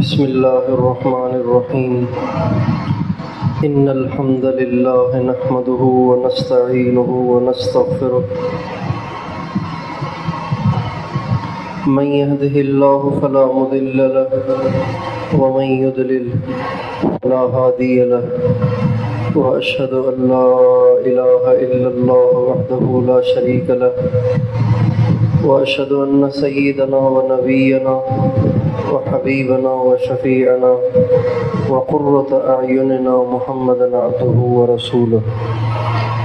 بسم الله الرحمن الرحيم إن الحمد لله نحمده ونستعينه ونستغفره من يهده الله فلا مضل له ومن يضلل فلا هادي له وأشهد أن لا إله إلا الله وحده لا شريك له وأشهد أن سيدنا ونبينا وحبيبنا وشفيعنا وقرة أعيننا محمدا عبده ورسوله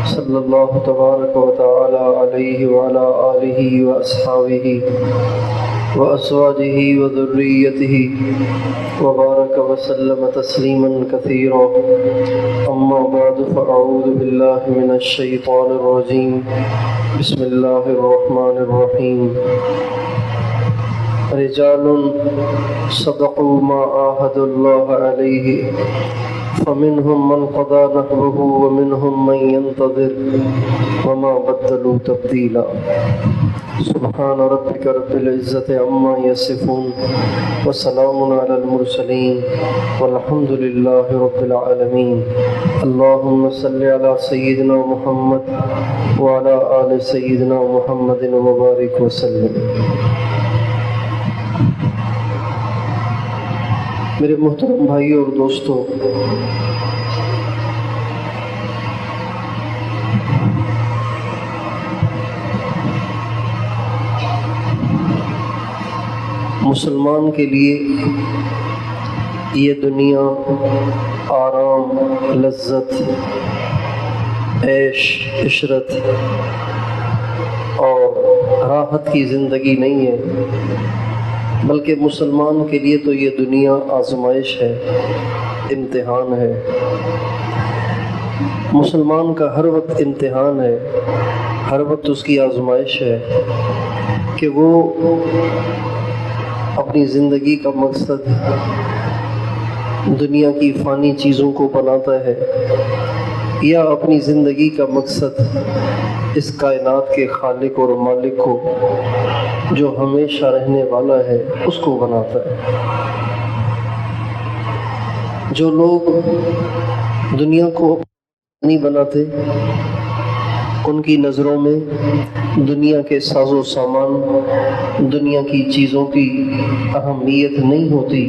صلى الله تبارك وتعالى عليه وعلى آله وأصحابه وأزواجه وذريته وبارك وسلم تسليما كثيرا أما بعد فأعوذ بالله من الشيطان الرجيم بسم الله الرحمن الرحيم رجال صدقوا ما عاهدوا الله عليه فمنهم من قضى نحبه ومنهم من ينتظر وما بدلوا تبديلا سبحان ربك رب العزة عما يصفون وسلام على المرسلين والحمد لله رب العالمين اللهم صل على سيدنا محمد وعلى آل سيدنا محمد وبارك وسلم. میرے محترم بھائیوں اور دوستوں، مسلمان کے لیے یہ دنیا آرام، لذت، عیش، عشرت اور راحت کی زندگی نہیں ہے، بلکہ مسلمان کے لیے تو یہ دنیا آزمائش ہے، امتحان ہے. مسلمان کا ہر وقت امتحان ہے، ہر وقت اس کی آزمائش ہے کہ وہ اپنی زندگی کا مقصد دنیا کی فانی چیزوں کو بناتا ہے یا اپنی زندگی کا مقصد اس کائنات کے خالق اور مالک کو جو ہمیشہ رہنے والا ہے اس کو بناتا ہے. جو لوگ دنیا کو نہیں بناتے، ان کی نظروں میں دنیا کے ساز و سامان، دنیا کی چیزوں کی اہمیت نہیں ہوتی.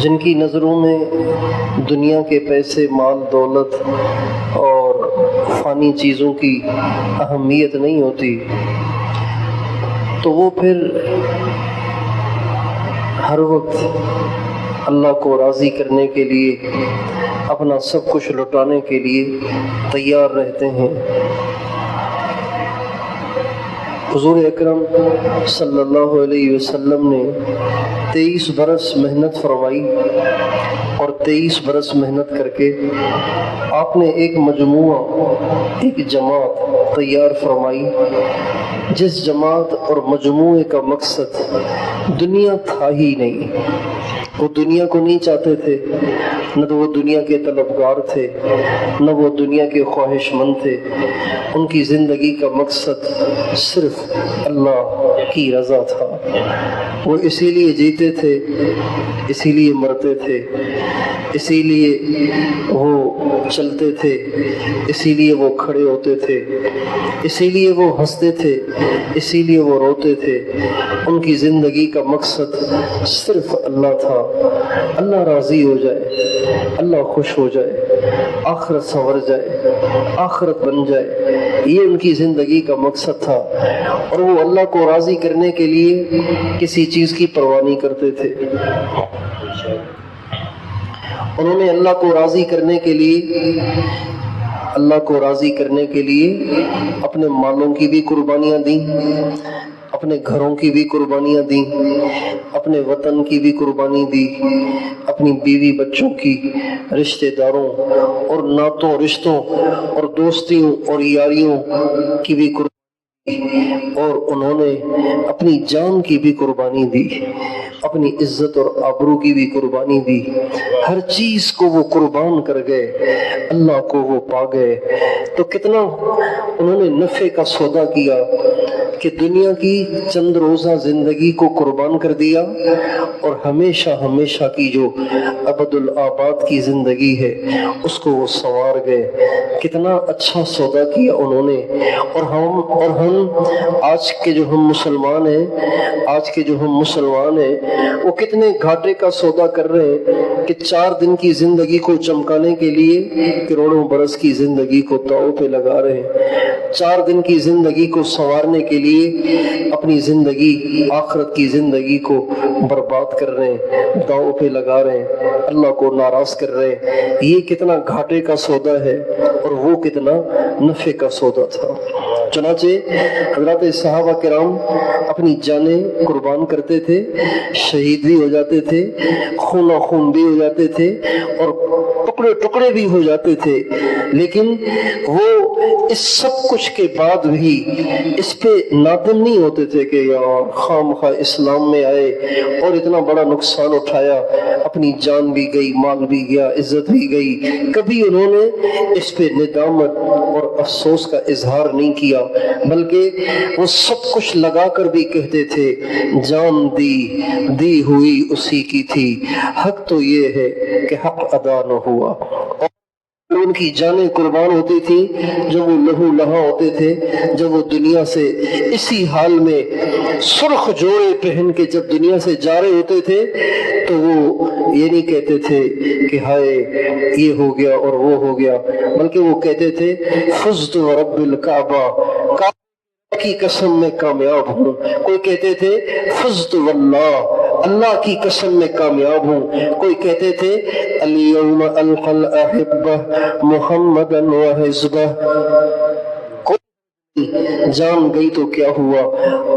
جن کی نظروں میں دنیا کے پیسے، مال، دولت اور فانی چیزوں کی اہمیت نہیں ہوتی، تو وہ پھر ہر وقت اللہ کو راضی کرنے کے لیے، اپنا سب کچھ لٹانے کے لیے تیار رہتے ہیں. حضور اکرم صلی اللہ علیہ وسلم نے 23 برس محنت فرمائی اور 23 برس محنت کر کے آپ نے ایک مجموعہ، ایک جماعت تیار فرمائی، جس جماعت اور مجموعے کا مقصد دنیا تھا ہی نہیں. وہ دنیا کو نہیں چاہتے تھے، نہ تو وہ دنیا کے طلبگار تھے، نہ وہ دنیا کے خواہش مند تھے. ان کی زندگی کا مقصد صرف اللہ کی رضا تھا. وہ اسی لیے جیتے تھے، اسی لیے مرتے تھے، اسی لیے وہ چلتے تھے، اسی لیے وہ کھڑے ہوتے تھے، اسی لیے وہ ہنستے تھے، اسی لیے وہ روتے تھے. ان کی زندگی کا مقصد صرف اللہ تھا. اللہ راضی ہو جائے، اللہ خوش ہو جائے، آخرت سنور جائے، آخرت بن جائے، یہ ان کی زندگی کا مقصد تھا. اور وہ اللہ کو راضی کرنے کے لیے کسی چیز کی پرواہ نہیں کرتے تھے. انہوں نے اللہ کو راضی کرنے کے لیے اپنے مالوں کی بھی قربانیاں دیں، اپنے گھروں کی بھی قربانیاں دیں، اپنے وطن کی بھی قربانی دی، اپنی بیوی بچوں کی، رشتہ داروں اور نعتوں رشتوں اور دوستیوں اور یاریوں کی بھی قربانی، اور انہوں نے اپنی جان کی بھی قربانی دی، اپنی عزت اور آبرو کی بھی قربانی دی، ہر چیز کو وہ قربان کر گئے، اللہ کو وہ پا گئے۔ تو کتنا انہوں نے نفع کا سودا کیا کہ دنیا کی چند روزہ زندگی کو قربان کر دیا، اور ہمیشہ ہمیشہ کی جو ابد الآباد کی زندگی ہے اس کو وہ سنوار گئے۔ کتنا اچھا سودا کیا انہوں نے۔ اور ہم آج کے جو ہم مسلمان ہیں وہ کتنے گھاٹے کا سودا کر رہے ہیں کہ 4 دن کی زندگی کو چمکانے کے لیے کروڑوں برس کی زندگی کو داؤ پہ لگا رہے ہیں، 4 دن کی زندگی کو سنوارنے کے لیے اپنی زندگی، آخرت کی زندگی کو برباد کر رہے ہیں، داؤ پہ لگا رہے ہیں، اللہ کو ناراض کر رہے ہیں۔ یہ کتنا گھاٹے کا سودا ہے اور وہ کتنا نفع کا سودا تھا۔ چنانچہ حضرات صحابہ کرام اپنی جانیں قربان کرتے تھے، شہید بھی ہو جاتے تھے، خونہ خون بھی ہو جاتے تھے، اور ٹکڑے ٹکڑے بھی ہو جاتے تھے، لیکن وہ اس سب کچھ کے بعد بھی اس پہ نادم نہیں ہوتے تھے کہ یار خام خواہ اسلام میں آئے اور اتنا بڑا نقصان اٹھایا، اپنی جان بھی گئی، مال بھی گیا، عزت بھی گئی۔ کبھی انہوں نے اس پہ ندامت اور افسوس کا اظہار نہیں کیا، بلکہ وہ سب کچھ لگا کر بھی کہتے تھے جان دی ہوئی اسی کی تھی، حق تو یہ ہے کہ حق ادا نہ ہوا۔ ان کی جانیں قربان ہوتی تھیں جب وہ لہو لہا ہوتے تھے، جب وہ دنیا سے اسی حال میں سرخ جوڑے پہن کے جب دنیا سے جا رہے ہوتے تھے تو وہ یہ نہیں کہتے تھے کہ ہائے یہ ہو گیا اور وہ ہو گیا، بلکہ وہ کہتے تھے فزت ورب الکعبہ، کعبہ کی قسم میں کامیاب ہوں۔ کوئی کہتے تھے فزت واللہ، اللہ کی قسم میں کامیاب ہوں۔ کوئی کہتے تھے الیوم القی الاحبہ محمدا وحزبہ، جان گئی تو کیا ہوا،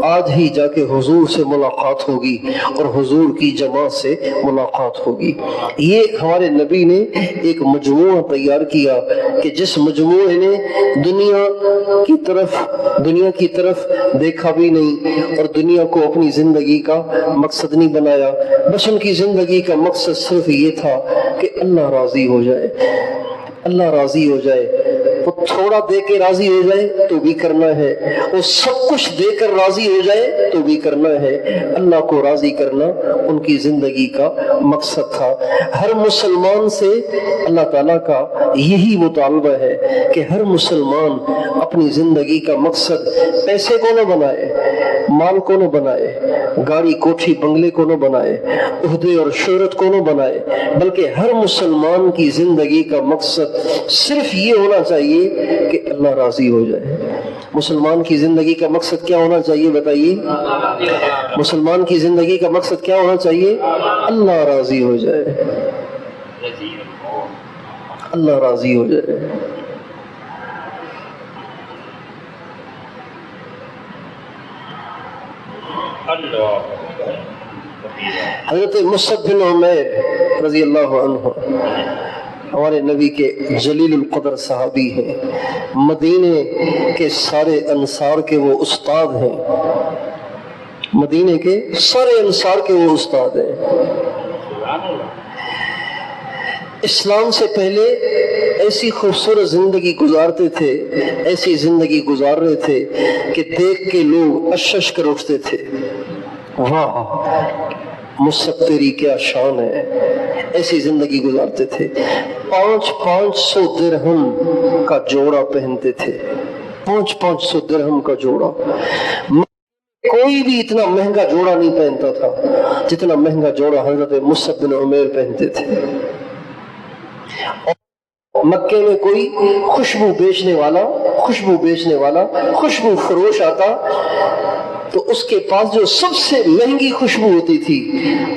آج ہی جا کے حضور سے ملاقات ہوگی اور حضور کی جماعت سے ملاقات ہوگی۔ یہ ہمارے نبی نے ایک مجموعہ تیار کیا کہ جس مجموعے نے دنیا کی طرف دیکھا بھی نہیں اور دنیا کو اپنی زندگی کا مقصد نہیں بنایا، بس ان کی زندگی کا مقصد صرف یہ تھا کہ اللہ راضی ہو جائے، اللہ راضی ہو جائے۔ وہ تھوڑا دے کے راضی ہو جائے تو بھی کرنا ہے، وہ سب کچھ دے کر راضی ہو جائے تو بھی کرنا ہے۔ اللہ کو راضی کرنا ان کی زندگی کا مقصد تھا۔ ہر مسلمان سے اللہ تعالیٰ کا یہی مطالبہ ہے کہ ہر مسلمان اپنی زندگی کا مقصد پیسے کو نہ بنائے، مال کو نہ بنائے، گاڑی کوٹھی بنگلے کو نہ بنائے، عہدے اور شہرت کو نہ بنائے، بلکہ ہر مسلمان کی زندگی کا مقصد صرف یہ ہونا چاہیے کہ اللہ راضی ہو جائے۔ مسلمان کی زندگی کا مقصد کیا ہونا چاہیے بتائیے؟ مسلمان کی زندگی کا مقصد کیا ہونا چاہیے؟ اللہ راضی ہو جائے، اللہ راضی ہو جائے۔ حضرت مصعب بن عمیر رضی اللہ عنہ ہمارے نبی کے جلیل القدر صحابی ہیں، مدینے کے سارے انصار کے وہ استاد ہیں، مدینے کے سارے انصار کے وہ استاد ہیں۔ اسلام سے پہلے ایسی خوبصورت زندگی گزارتے تھے، ایسی زندگی گزار رہے تھے کہ دیکھ کے لوگ اشش کر اٹھتے تھے، واہ مصعب تیری کیا شان ہے۔ ایسی زندگی گزارتے تھے، 500 درہم کا جوڑا پہنتے تھے، 500 درہم کا جوڑا۔ کوئی بھی اتنا مہنگا جوڑا نہیں پہنتا تھا جتنا مہنگا جوڑا حضرت مصعب بن عمیر پہنتے تھے۔ مکے میں کوئی خوشبو بیچنے والا خوشبو فروش آتا تو اس کے پاس جو سب سے مہنگی خوشبو ہوتی تھی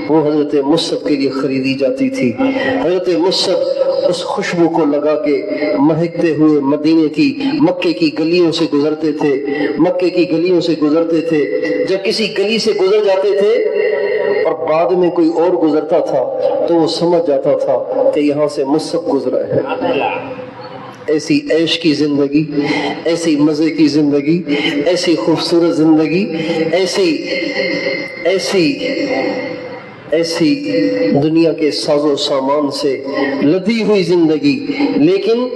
وہ حضرت مصعب کے لیے خریدی جاتی تھی۔ حضرت مصعب اس خوشبو کو لگا کے مہکتے ہوئے مدینے کی مکے کی گلیوں سے گزرتے تھے، مکے کی گلیوں سے گزرتے تھے۔ جب کسی گلی سے گزر جاتے تھے اور بعد میں کوئی اور گزرتا تھا تو وہ سمجھ جاتا تھا کہ یہاں سے مصعب گزرا ہے۔ ایسی عیش کی زندگی، ایسی مزے کی زندگی، ایسی خوبصورت زندگی، ایسی دنیا کے ساز و سامان سے لدی ہوئی زندگی۔ لیکن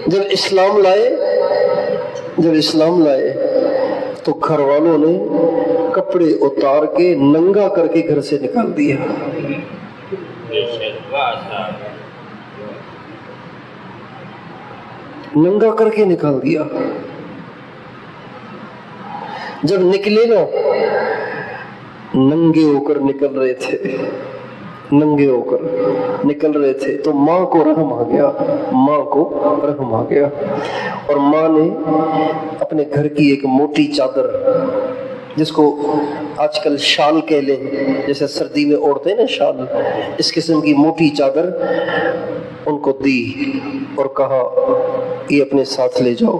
جب اسلام لائے تو گھر والوں نے کپڑے اتار کے ننگا کر کے گھر سے نکال دیا۔ ننگا کر کے نکال دیا۔ جب نکلے نا، ننگے ہو کر نکل رہے تھے، ننگے ہو کر نکل رہے تھے تو ماں کو رحم آ گیا، اور ماں نے اپنے گھر کی ایک موٹی چادر، جس کو آج کل شال کہہ لیں، جیسے سردی میں اوڑھتے ہیں نا شال، اس قسم کی موٹی چادر ان کو دی اور کہا یہ اپنے ساتھ لے جاؤ۔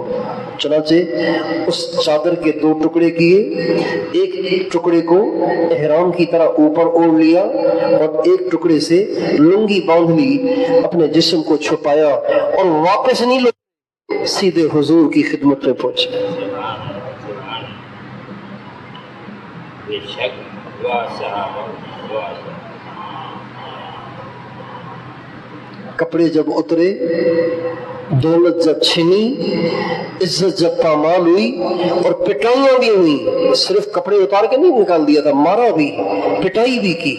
چنانچہ اس چادر کے 2 ٹکڑے کیے، ایک ٹکڑے کو احرام کی طرح اوپر اوڑھ لیا اور ایک ٹکڑے سے لنگی باندھ لی، اپنے جسم کو چھپایا اور واپس نہیں لوٹے، سیدھے حضور کی خدمت میں پہنچے۔ کپڑے جب اترے، دولت جب چھنی، عزت جب پامال ہوئی اور پٹائیاں بھی ہوئی، صرف کپڑے اتار کے نہیں نکال دیا تھا، مارا بھی، پٹائی بھی کی،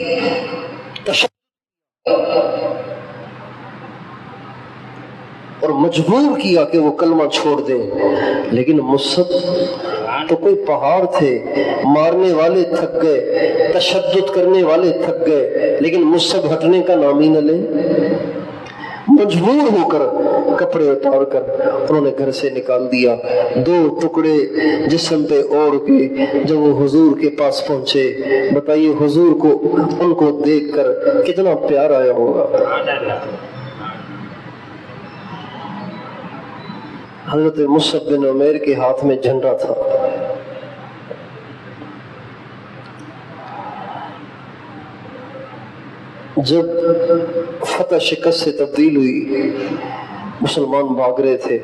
اور مجبور کیا کہ وہ کلمہ چھوڑ دیں۔ لیکن مصعب تو کوئی پہاڑ تھے، مارنے والے تھک گئے، تشدد کرنے والے تھک گئے، لیکن مصعب ہٹنے کا نام ہی نہ لیں۔ مجبور ہو کر کپڑے اتار کر انہوں نے گھر سے نکال دیا، 2 ٹکڑے جسم پہ اوڑھ کے جب وہ حضور کے پاس پہنچے، بتائیے حضور کو ان کو دیکھ کر کتنا پیار آیا ہوگا۔ حضرت مصعب بن عمیر کے ہاتھ میں جھنڈا تھا۔ جب فتح شکست سے تبدیل ہوئی، مسلمان بھاگ رہے تھے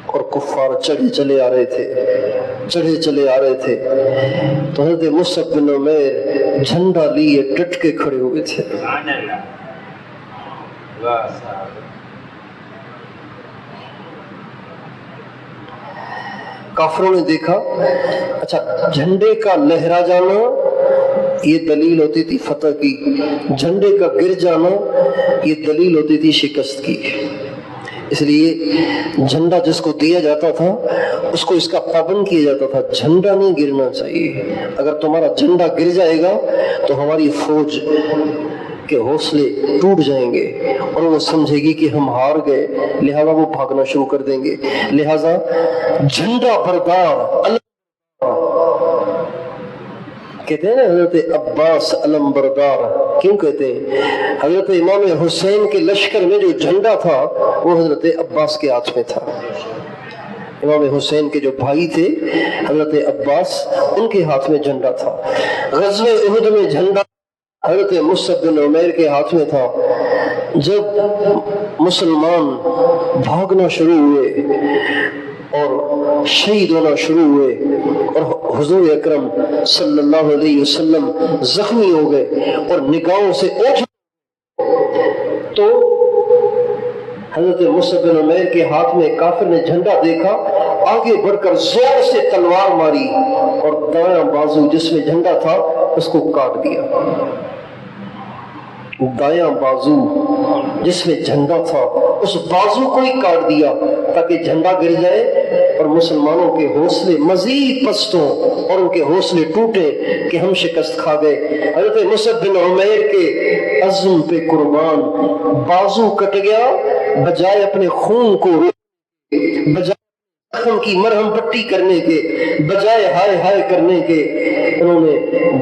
اور کفار چڑھے چلے آ رہے تھے، تو حضرت مصعب بن عمیر جھنڈا لیے ڈٹ کے کھڑے ہوئے تھے۔ کافروں نے دیکھا، اچھا جھنڈے کا لہرا جانا یہ دلیل ہوتی تھی فتح کی، جھنڈے کا گر جانا یہ دلیل ہوتی تھی شکست کی۔ اس لیے جھنڈا جس کو دیا جاتا تھا اس کو اس کا پابند کیا جاتا تھا، جھنڈا نہیں گرنا چاہیے۔ اگر تمہارا جھنڈا گر جائے گا تو ہماری فوج کے حوصلے ٹوٹ جائیں گے اور وہ سمجھے گی کہ ہم ہار گئے، لہذا وہ بھاگنا شروع کر دیں گے۔ لہذا جھنڈا بردار کہتے ہیں نا، حضرت عباس علم بردار کیوں کہتے ہیں؟ حضرت امام حسین کے لشکر میں جو جھنڈا تھا وہ حضرت عباس کے ہاتھ میں تھا۔ امام حسین کے جو بھائی تھے حضرت عباس، ان کے ہاتھ میں جھنڈا تھا۔ غزوہ احد میں جھنڈا حضرت مصعب بن عمیر کے ہاتھ میں تھا۔ جب مسلمان بھاگنا شروع ہوئے اور شہید ہونا شروع ہوئے اور حضور اکرم صلی اللہ علیہ وسلم زخمی ہو گئے اور نگاہوں سے اوجھ، تو حضرت مصعب بن عمیر کے ہاتھ میں کافر نے جھنڈا دیکھا، آگے بڑھ کر زور سے تلوار ماری اور دایاں بازو جس میں جھنڈا تھا اس کو کاٹ دیا۔ دایاں بازو جس میں جھنڈا تھا اس بازو کو ہی کاٹ دیا تاکہ جھنڈا گر جائے اور مسلمانوں کے حوصلے مزید پست ہوں اور ان کے حوصلے ٹوٹے کہ ہم شکست کھا گئے۔ حضرت مصعب بن عمیر کے عزم پہ قربان بازو کٹ گیا، بجائے اپنے خون کو بجائے زخم کی مرہم پٹی کرنے کے، بجائے ہائے ہائے کرنے کے، انہوں نے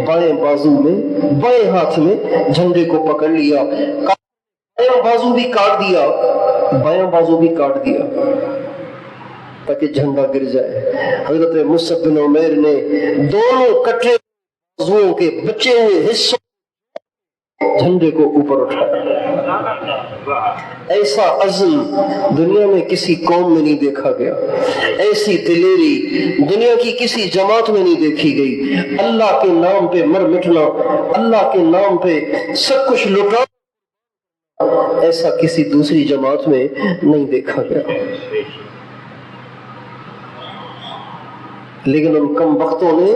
بائیں بازو میں، بائیں ہاتھ میں جھنڈے کو پکڑ لیا۔ بایاں بازو بھی کاٹ دیا، بایاں بازو بھی کاٹ دیا تاکہ جھنڈا گر جائے۔ حضرت مصعب بن عمیر نے دونوں کٹے بازوؤں کے بچے ہوئے حصوں جھنڈے کو اوپر اٹھایا۔ ایسا عزم دنیا میں کسی قوم میں نہیں دیکھا گیا، ایسی دلیری دنیا کی کسی جماعت میں نہیں دیکھی گئی۔ اللہ کے نام پہ مر مٹنا، اللہ کے نام پہ سب کچھ لٹا، ایسا کسی دوسری جماعت میں نہیں دیکھا گیا۔ لیکن ان کم بختوں نے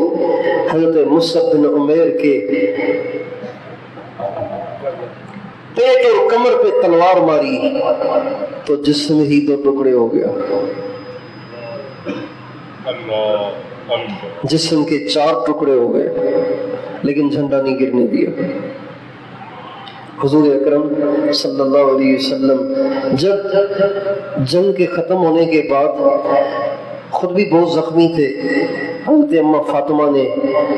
حضرت مصعب بن عمیر کے پیٹ اور کمر پہ تلوار ماری تو جسم ہی دو ٹکڑے ہو گیا، جسم کے 4 ٹکڑے ہو گئے، لیکن جھنڈا نہیں گرنے دیا۔ حضور اکرم صلی اللہ علیہ وسلم جب جنگ کے ختم ہونے کے بعد خود بھی بہت زخمی تھے، حضرت اماں فاطمہ نے،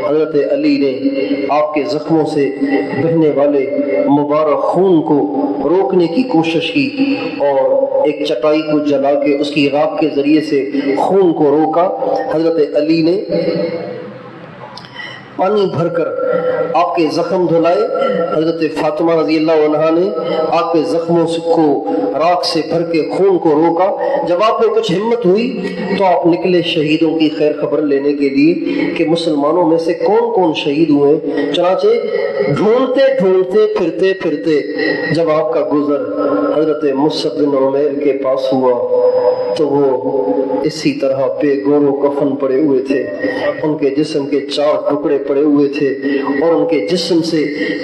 حضرت علی نے آپ کے زخموں سے بہنے والے مبارک خون کو روکنے کی کوشش کی اور ایک چٹائی کو جلا کے اس کی راکھ کے ذریعے سے خون کو روکا۔ حضرت علی نے پانی بھر کر آپ کے زخم دھلائے، حضرت فاطمہ رضی اللہ عنہا نے آپ کے زخموں کو راکھ سے بھر کے خون کو روکا۔ جب آپ کو کچھ ہمت ہوئی تو آپ نکلے شہیدوں کی خیر خبر لینے کے لیے کہ مسلمانوں میں سے کون کون شہید ہوئے۔ چنانچہ ڈھونڈتے ڈھونڈتے پھرتے پھرتے جب آپ کا گزر حضرت مصعب بن عمیر کے پاس ہوا تو وہ اسی طرح بے گور و کفن پڑے ہوئے تھے، ان کے جسم کے 4 ٹکڑے پڑے ہوئے تھے اور ان کے جسم سے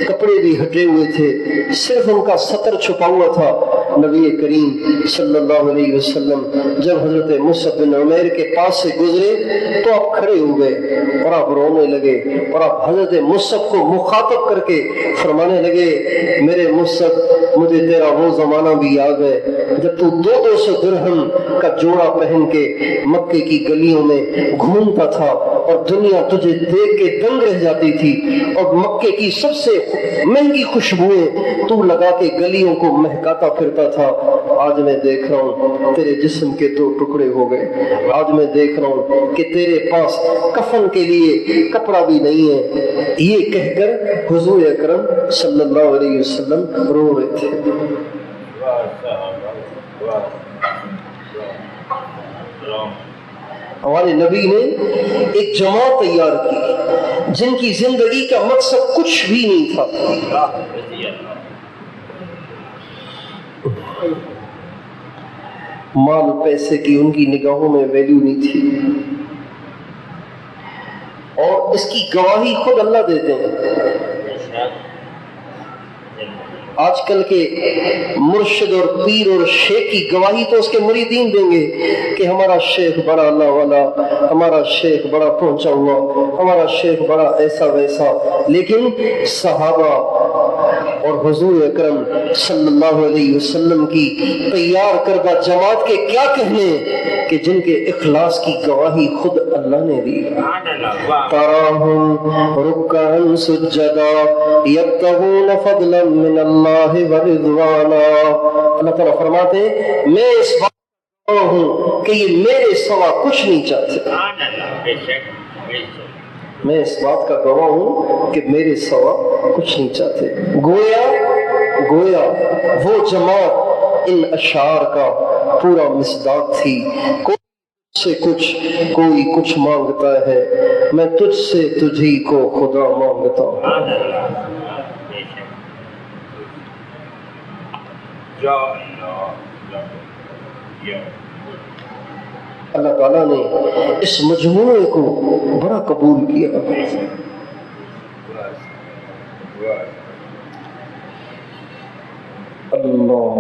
کپڑے بھی ہٹے ہوئے تھے، صرف ان کا سطر چھپا ہوا تھا۔ نبی کریم صلی اللہ علیہ وسلم جب حضرت مصعب بن عمیر کے پاس سے گزرے تو آپ کھڑے ہو گئے اور آپ رونے لگے اور آپ حضرت مصعب کو مخاطب کر کے فرمانے لگے، میرے مصعب مجھے تیرا وہ زمانہ بھی یاد ہے جب تو 200 درہم کا جوڑا پہن کے مکے کی گلیوں میں گھومتا تھا اور دنیا تجھے دیکھ کے دنگ رہ جاتی تھی، اور مکے کی سب سے مہنگی خوشبوئیں تو لگا کے گلیوں کو مہکاتا پھرتا تھا۔ آج میں دیکھ رہا ہوں تیرے جسم کے 2 ٹکڑے ہو گئے، آج میں دیکھ رہا ہوں کہ تیرے پاس کفن کے لیے کپڑا بھی نہیں ہے۔ یہ کہہ کر حضور اکرم صلی اللہ علیہ وسلم رو رہے تھے۔ ہمارے نبی نے ایک جماعت تیار کی جن کی زندگی کا مقصد کچھ بھی نہیں تھا، مال پیسے کی ان کی نگاہوں میں ویلیو نہیں تھی، اور اس کی گواہی خود اللہ دیتے ہیں۔ آج کل کے مرشد اور پیر اور شیخ کی گواہی تو اس کے مریدین دیں گے کہ ہمارا شیخ بڑا اللہ والا، ہمارا شیخ بڑا پہنچا ہوا، ہمارا شیخ بڑا ایسا ویسا، لیکن صحابہ اور حضور اکرم صلی اللہ علیہ وسلم کی تیار کردہ جماعت کے کیا کہنے کہ جن کے اخلاص کی گواہی خود اللہ نے دی۔ تراہم رکعا سجدا یبتغون فضلا من اللہ ورضوانا، اللہ تعالیٰ فرماتے ہیں میں اس بات ہوں کہ یہ میرے سوا کچھ نہیں چاہتے، میں اس بات کا گواہ ہوں کہ میرے سوا کچھ نہیں چاہتے۔ گویا وہ جماعت ان اشعار کا پورا مصداق تھی، کوئی کچھ مانگتا ہے، میں تجھ سے تجھی کو خدا مانگتا ہوں۔ اللہ تعالیٰ نے اس مجموعے کو بڑا قبول کیا۔ اللہ،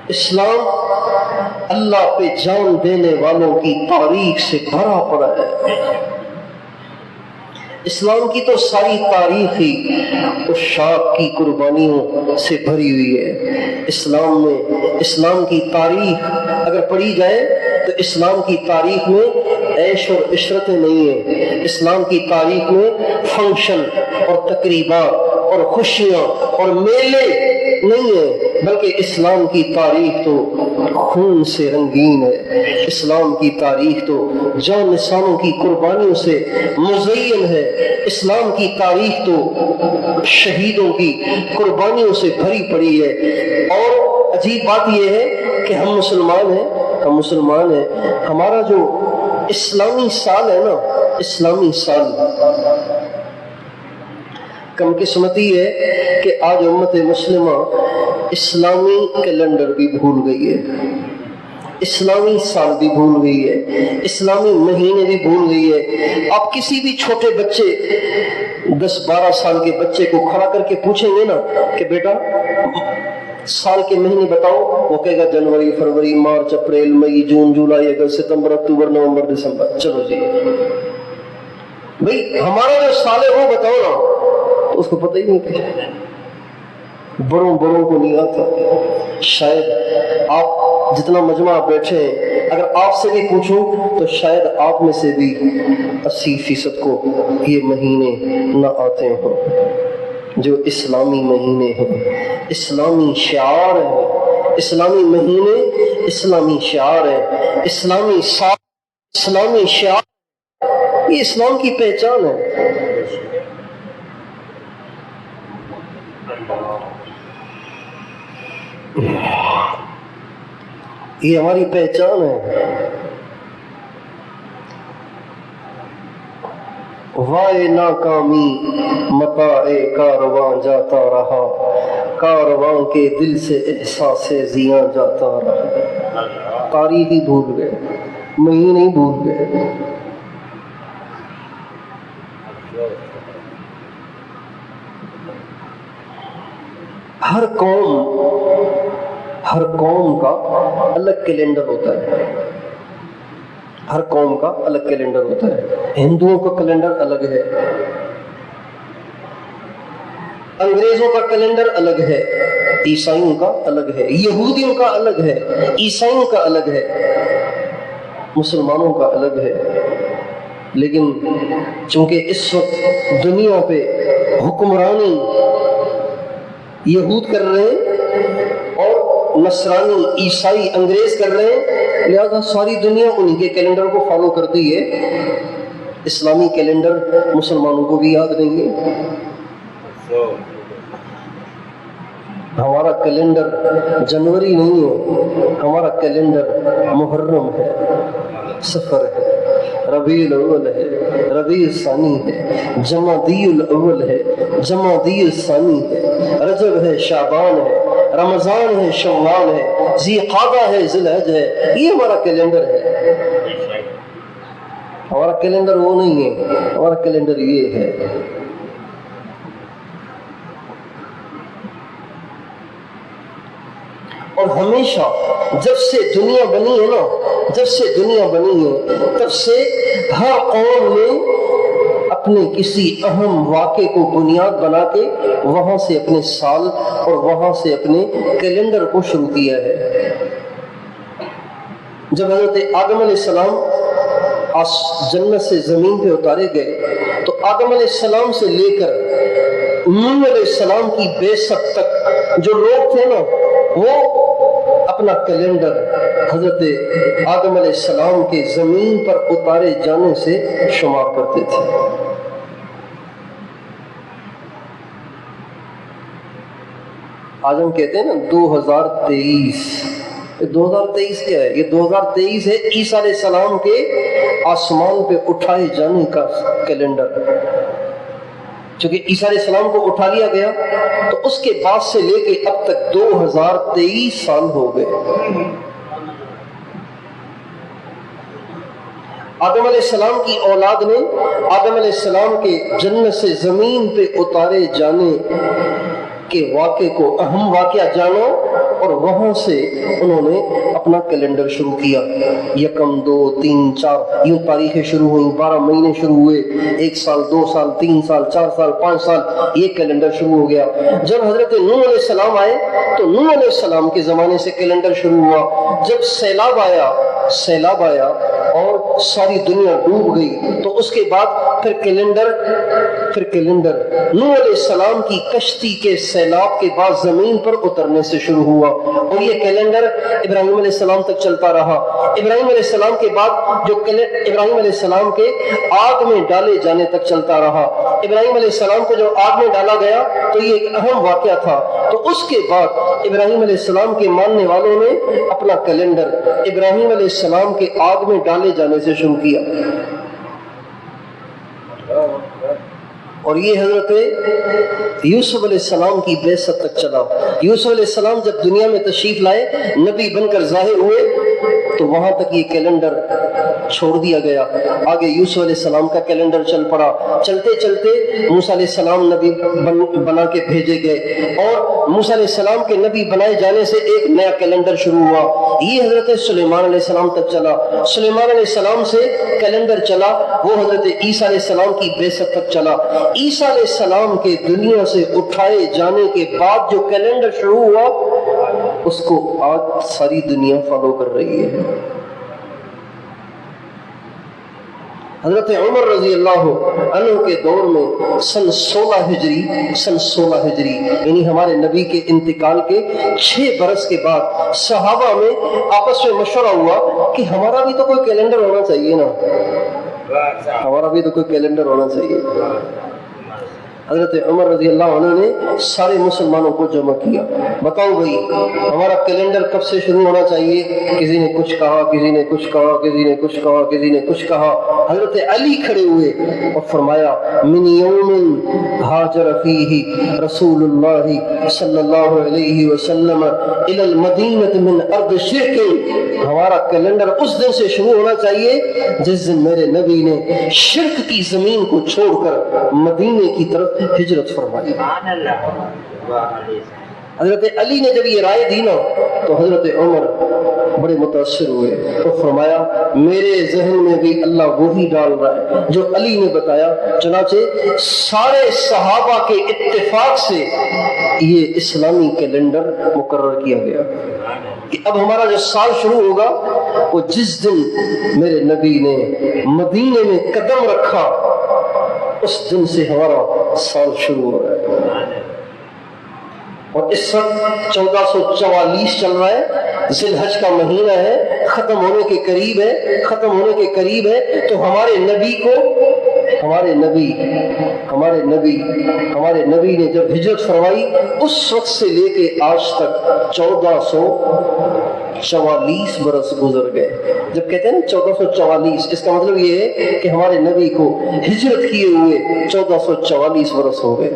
اسلام اللہ پہ جان دینے والوں کی تاریخ سے بھرا پڑا ہے۔ اسلام کی تو ساری تاریخ ہی عشاق کی قربانیوں سے بھری ہوئی ہے۔ اسلام میں اسلام کی تاریخ اگر پڑھی جائے تو اسلام کی تاریخ میں عیش اور عشرتیں نہیں ہیں، اسلام کی تاریخ میں فنکشن اور تقریبات اور خوشیاں اور میلے نہیں ہیں، بلکہ اسلام کی تاریخ تو خون سے رنگین ہے، اسلام کی تاریخ تو جان نثاروں کی قربانیوں سے مزین ہے، اسلام کی تاریخ تو شہیدوں کی قربانیوں سے بھری پڑی ہے۔ اور عجیب بات یہ ہے کہ ہم مسلمان ہیں، ہمارا جو اسلامی سال ہے نا، اسلامی سال، کم قسمتی ہے کہ آج امت مسلمہ اسلامی کیلنڈر بھی بھول گئی ہے، اسلامی سال بھی بھول گئی ہے، اسلامی مہینے بھی بھول گئی ہے۔ آپ کسی بھی چھوٹے بچے 10-12 سال کے بچے کو کھڑا کر کے پوچھیں گے نا کہ بیٹا سال کے مہینے بتاؤ، وہ کہے گا جنوری، فروری، مارچ، اپریل، مئی، جون، جولائی، اگست، ستمبر، اکتوبر، نومبر، دسمبر۔ چلو جی بھئی ہمارا جو سال ہے وہ بتاؤ نا، تو اس کو پتہ ہی نہیں کہ بڑوں کو نہیں آتا۔ شاید آپ جتنا مجمع بیٹھے ہیں، اگر آپ سے بھی پوچھوں تو شاید آپ میں سے بھی 80% کو یہ مہینے نہ آتے ہوں جو اسلامی مہینے ہیں، اسلامی شعار ہیں، اسلامی مہینے اسلامی شعار ہیں، اسلامی سال اسلامی شعار، یہ اسلام کی پہچان ہے۔ یہ ہماری پہچان ہے۔ وائے ناکامی متاع کارواں جاتا رہا، کارواں کے دل سے احساس زیاں جاتا رہا۔ تاریخ ہی بھول گئے، مہینے ہی بھول گئے۔ ہر قوم کا الگ کیلنڈر ہوتا ہے، ہر قوم کا الگ کیلنڈر ہوتا ہے۔ ہندوؤں کا کیلنڈر الگ ہے، انگریزوں کا کیلنڈر الگ ہے، عیسائیوں کا الگ ہے، یہودیوں کا الگ ہے، عیسائیوں کا الگ ہے، مسلمانوں کا الگ ہے۔ لیکن چونکہ اس وقت دنیا پہ حکمرانی یہود کر رہے ہیں اور نصرانی عیسائی انگریز کر رہے ہیں، لہذا ساری دنیا انہی کے کیلنڈر کو فالو کرتی ہے۔ اسلامی کیلنڈر مسلمانوں کو بھی یاد نہیں ہے۔ ہمارا کیلنڈر جنوری نہیں ہے، ہمارا کیلنڈر محرم ہے، سفر ہے، ربیع الاول ہے، ربیع الثانی ہے، جمادی الاول ہے، جمادی الثانی ہے، رجب ہے، شعبان ہے، رمضان ہے، شوال ہے، ذی قعدہ ہے، ذی الحج ہے۔ یہ ہمارا کیلنڈر ہے۔ ہمارا کیلنڈر وہ نہیں ہے، ہمارا کیلنڈر یہ ہے۔ اور ہمیشہ جب سے دنیا بنی ہے نا، جب سے دنیا بنی ہے تب سے ہر قوم نے اپنے کسی اہم واقعے کو بنیاد بنا کے وہاں سے اپنے سال اور وہاں سے اپنے کیلنڈر کو شروع کیا ہے۔ جب حضرت آدم علیہ السلام جنت سے زمین پہ اتارے گئے تو آدم علیہ السلام سے لے کر نوح علیہ السلام کی بعثت تک جو لوگ تھے نا، وہ اپنا کیلنڈر حضرت آدم علیہ السلام کے زمین پر اتارے جانے سے شمار کرتے تھے۔ آج ہم کہتے ہیں نا 2023، 2023 کیا ہے؟ یہ 2023 ہے عیسیٰ علیہ السلام کے آسمان پہ اٹھائے جانے کا کیلنڈر۔ چونکہ عیسیٰ علیہ السلام کو اٹھا لیا گیا تو اس کے بعد سے لے کے اب تک 2023 سال ہو گئے۔ آدم علیہ السلام کی اولاد نے آدم علیہ السلام کے جنت سے زمین پہ اتارے جانے کے واقعے کو اہم واقعہ جانا اور وہاں سے انہوں نے اپنا کیلنڈر شروع کیا۔ 1، 2، 3، 4 یوں تاریخیں شروع ہوئیں، 12 مہینے شروع ہوئے، 1 سال، 2 سال، 3 سال، 4 سال، 5 سال، یہ کیلنڈر شروع ہو گیا۔ جب حضرت نوح علیہ السلام آئے تو نوح علیہ السلام کے زمانے سے کیلنڈر شروع ہوا۔ جب سیلاب آیا سیلاب آیا اور ساری دنیا ڈوب گئی، تو اس کے بعد پھر کیلنڈر نوح علیہ السلام کی کشتی کے سیلاب کے بعد زمین پر اترنے سے شروع ہوا، اور یہ کیلنڈر ابراہیم علیہ السلام تک چلتا رہا۔ ابراہیم علیہ السلام کے بعد جو ابراہیم علیہ السلام کے آگ میں ڈالے جانے تک چلتا رہا۔ ابراہیم علیہ السلام کو جو آگ میں ڈالا گیا تو یہ ایک اہم واقعہ تھا، تو اس کے بعد ابراہیم علیہ السلام کے ماننے والوں نے اپنا کیلنڈر ابراہیم علیہ السلام کے آگ میں ڈالے جانے سے شروع کیا، اور یہ حضرت یوسف علیہ السلام کی بعثت تک چلا۔ یوسف علیہ السلام جب دنیا میں تشریف لائے، نبی بن کر ظاہر ہوئے، تو وہاں تک یہ کیلنڈر چھوڑ دیا گیا۔ آگے یوسف علیہ السلام کا کیلنڈر چل پڑا، چلتے چلتے موسیٰ علیہ السلام نبی بنا کے بھیجے گئے، اور موسیٰ علیہ السلام کے نبی بنائے جانے سے ایک نیا کیلنڈر شروع ہوا۔ یہ حضرت سلیمان علیہ السلام تک چلا۔ سلیمان علیہ السلام سے کیلنڈر چلا، وہ حضرت عیسیٰ علیہ السلام کی بعثت تک چلا۔ عیسیٰ علیہ السلام کے دنیا سے اٹھائے جانے کے بعد جو کیلنڈر شروع ہوا، اس کو آج ساری دنیا فالو کر رہی ہے۔ حضرت عمر رضی اللہ عنہ کے دور میں سن 16 ہجری یعنی ہمارے نبی کے انتقال کے 6 برس کے بعد صحابہ میں آپس میں مشورہ ہوا کہ ہمارا بھی تو کوئی کیلنڈر ہونا چاہیے نا، ہمارا بھی تو کوئی کیلنڈر ہونا چاہیے۔ حضرت عمر رضی اللہ عنہ نے سارے مسلمانوں کو جمع کیا، بتاؤ بھائی ہمارا کیلنڈر کب سے شروع ہونا چاہیے؟ کسی نے کچھ کہا، کسی نے کچھ کہا، کسی نے کچھ کہا، کسی نے کچھ کہا۔ حضرت علی کھڑے ہوئے اور فرمایا من یوم ہاجر فیہ رسول اللہ صلی اللہ علیہ وسلم الی المدینہ من ارض شرک، ہمارا کیلنڈر اس دن سے شروع ہونا چاہیے جس دن میرے نبی نے شرک کی زمین کو چھوڑ کر مدینے کی طرف ہجرت فرمائی۔ حضرت علی نے جب یہ رائے دی نا تو حضرت عمر بڑے متاثر ہوئے، تو فرمایا میرے ذہن میں بھی اللہ وہی ڈال رہا ہے جو علی نے بتایا۔ چنانچہ سارے صحابہ کے اتفاق سے یہ اسلامی کیلنڈر مقرر کیا گیا کہ اب ہمارا جو سال شروع ہوگا وہ جس دن میرے نبی نے مدینے میں قدم رکھا اس دن سے ہمارا سال شروع ہو رہا ہے، اور اس وقت 1444 چل رہا ہے، ذی الحج کا مہینہ ہے، ختم ہونے کے قریب ہے، تو ہمارے نبی نے جب ہجرت فرمائی اس وقت سے لے کے آج تک 1444 برس گزر گئے۔ جب کہتے ہیں نا 1444، اس کا مطلب یہ ہے کہ ہمارے نبی کو ہجرت کیے ہوئے 1444 برس ہو گئے۔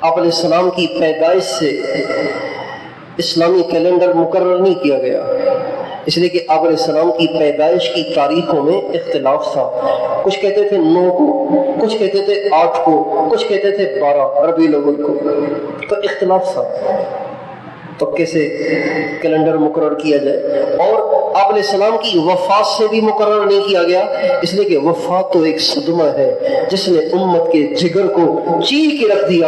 آپ علیہ السلام کی پیدائش سے اسلامی کیلنڈر مقرر نہیں کیا گیا، اس لیے کہ آپ علیہ السلام کی پیدائش کی تاریخوں میں اختلاف تھا۔ کچھ کہتے تھے 9 کو، کچھ کہتے تھے 8 کو، کچھ کہتے تھے 12 ربیع الاول کو، تو اختلاف تھا، تو کیسے کیلنڈر مقرر کیا جائے؟ اور آپ علیہ السلام کی وفات سے بھی مقرر نہیں کیا گیا، اس لیے کہ وفات تو ایک صدمہ ہے جس نے امت کے جگر کو چیر کے رکھ دیا۔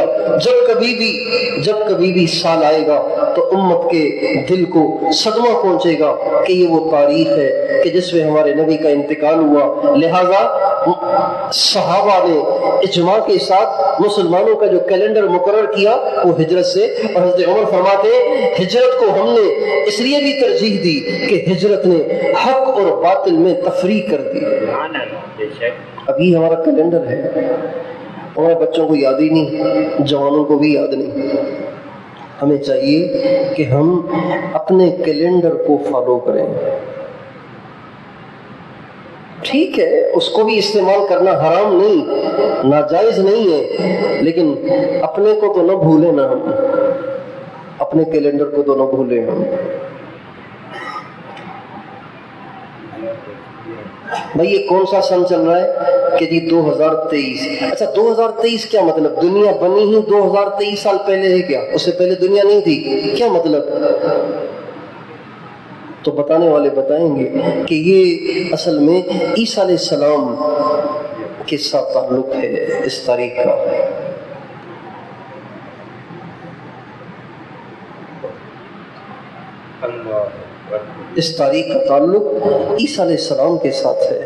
جب کبھی بھی سال آئے گا تو امت کے دل کو صدمہ پہنچے گا کہ یہ وہ تاریخ ہے کہ جس میں ہمارے نبی کا انتقال ہوا۔ لہذا صحابہ نے اجماع کے ساتھ مسلمانوں کا جو کیلنڈر مقرر کیا وہ ہجرت سے، اور حضرت عمر فرماتے ہجرت کو ہم نے اس لیے بھی ترجیح دی کہ ہجرت نے حق اور باطل میں تفریق کر دی۔ ابھی ہمارا کیلنڈر ہے، ہمارے بچوں کو یاد ہی نہیں، جوانوں کو بھی یاد نہیں۔ ہمیں چاہیے کہ ہم اپنے کیلنڈر کو فالو کریں۔ ٹھیک ہے، اس کو بھی استعمال کرنا حرام نہیں، ناجائز نہیں ہے، لیکن اپنے کو تو نہ بھولیں نا، ہم اپنے کیلنڈر کو تو نہ بھولیں ہم۔ بھائی یہ کون سا سن چل رہا ہے کہ جی 2023؟ اچھا 2023 کیا مطلب؟ دنیا بنی ہی 2023 سال پہلے ہے کیا؟ اس سے پہلے دنیا نہیں تھی؟ کیا مطلب؟ تو بتانے والے بتائیں گے کہ یہ اصل میں عیسیٰ علیہ السلام کے ساتھ تعلق ہے اس تاریخ کا. اس تاریخ کا تعلق عیسیٰ علیہ السلام کے ساتھ ہے.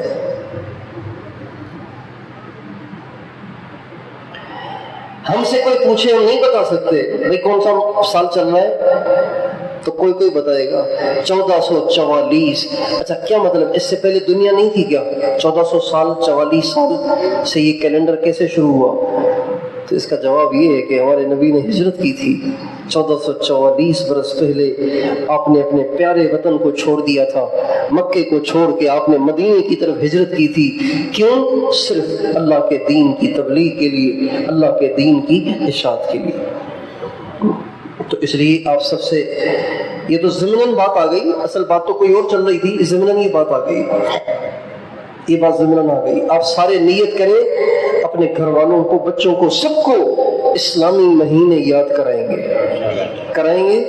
ہم سے کوئی پوچھے ہم نہیں بتا سکتے بھائی کون سا سال چل رہا ہے، تو کوئی بتائے گا 1444. اچھا کیا مطلب اس سے پہلے دنیا نہیں تھی کیا؟ 1400 سال 44 سال سے یہ کیلنڈر کیسے شروع ہوا؟ تو اس کا جواب یہ ہے کہ ہمارے نبی نے ہجرت کی تھی 1444 برس پہلے. آپ نے اپنے پیارے وطن کو چھوڑ دیا تھا، مکے کو چھوڑ کے آپ نے مدینے کی طرف ہجرت کی تھی. کیوں؟ صرف اللہ کے دین کی تبلیغ کے لیے، اللہ کے دین کی اشاعت کے لیے. تو اس لیے آپ سب سے یہ تو ضمناً بات آ گئی، اصل بات تو کوئی اور چل رہی تھی، ضمناً یہ بات آ گئی، یہ بات ضمناً آ گئی. آپ سارے نیت کریں اپنے گھر والوں کو، بچوں کو، سب کو اسلامی مہینے یاد کرائیں گے.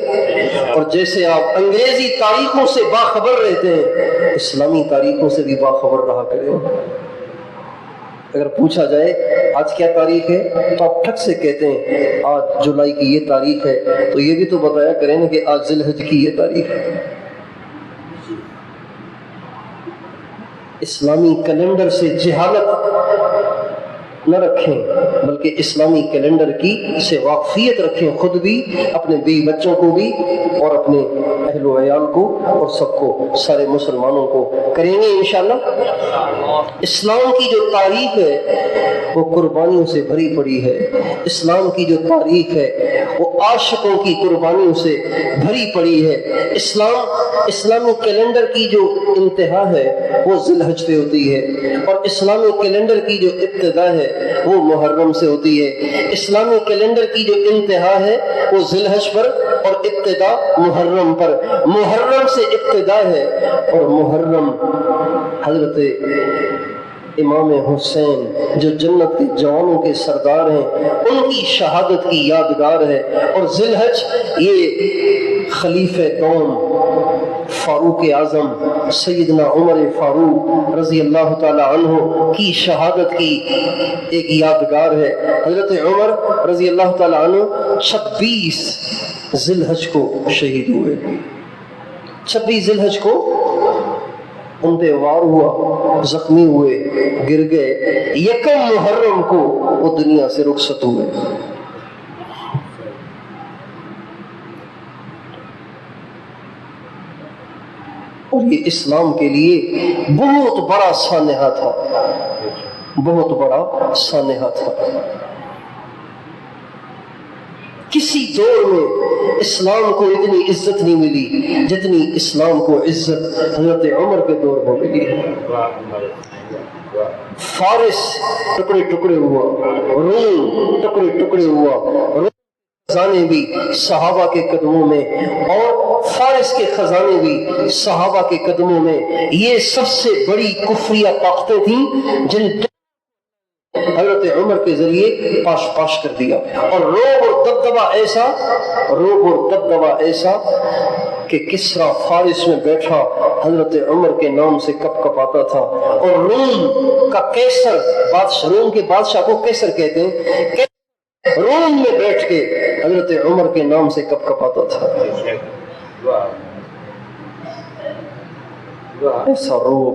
اور جیسے آپ انگریزی تاریخوں سے باخبر رہتے ہیں، اسلامی تاریخوں سے بھی باخبر رہا کریں. اگر پوچھا جائے آج کیا تاریخ ہے تو آپ ٹھک سے کہتے ہیں آج جولائی کی یہ تاریخ ہے، تو یہ بھی تو بتایا کریں نا کہ آج ذی الحج کی یہ تاریخ ہے. اسلامی کیلنڈر سے جہالت نہ رکھیں، بلکہ اسلامی کیلنڈر کی سے واقفیت رکھیں، خود بھی، اپنے بیوی بچوں کو بھی، اور اپنے اہل و عیال کو، اور سب کو، سارے مسلمانوں کو کریں گے انشاءاللہ. اسلام کی جو تاریخ ہے وہ قربانیوں سے بھری پڑی ہے. اسلام کی جو تاریخ ہے وہ عاشقوں کی قربانیوں سے بھری پڑی ہے. اسلامی کیلنڈر کی جو انتہا ہے وہ ذی الحج پہ ہوتی ہے، اور اسلامی کیلنڈر کی جو ابتدا ہے وہ محرم سے ہوتی ہے. اسلامی کیلنڈر کی جو انتہا ہے وہ ذی الحج پر، اور ابتدا محرم پر. محرم سے ابتدا ہے، اور محرم حضرت امام حسین جو جنت کے جوانوں کے سردار ہیں ان کی شہادت کی یادگار ہے. اور ذی الحج یہ خلیفہ دوم فاروق اعظم سیدنا عمر فاروق رضی اللہ تعالی عنہ کی شہادت کی ایک یادگار ہے. حضرت عمر رضی اللہ تعالی عنہ 26 ذی الحج کو شہید ہوئے. 26 ذی الحج کو ان پہ وار ہوا، زخمی ہوئے، گر گئے. یکم محرم کو وہ دنیا سے رخصت ہوئے. اور یہ اسلام کے لیے بہت بڑا سانحہ تھا، بہت بڑا سانحہ تھا. کسی دور میں اسلام کو اتنی عزت نہیں ملی جتنی اسلام کو عزت حضرت عمر کے دور میں ملی. فارس ٹکڑے ٹکڑے ہوا، روم ٹکڑے ٹکڑے ہوا، خزانے بھی صحابہ کے قدموں میں، اور فارس کے خزانے بھی صحابہ کے قدموں میں. یہ سب سے بڑی کفریہ طاقتیں تھیں جن حضرت عمر کے ذریعے پاش کر دیا. اور روب اور دبدبہ ایسا کہ کسرا فارس میں بیٹھا حضرت عمر کے نام سے کپ کپ آتا تھا. اور روم کا کیسر بادشاہ، روم کے بادشاہ کو کیسر کہتے ہیں، روم میں بیٹھ کے حضرت عمر کے نام سے کپ کپ آتا تھا. ایسا روب.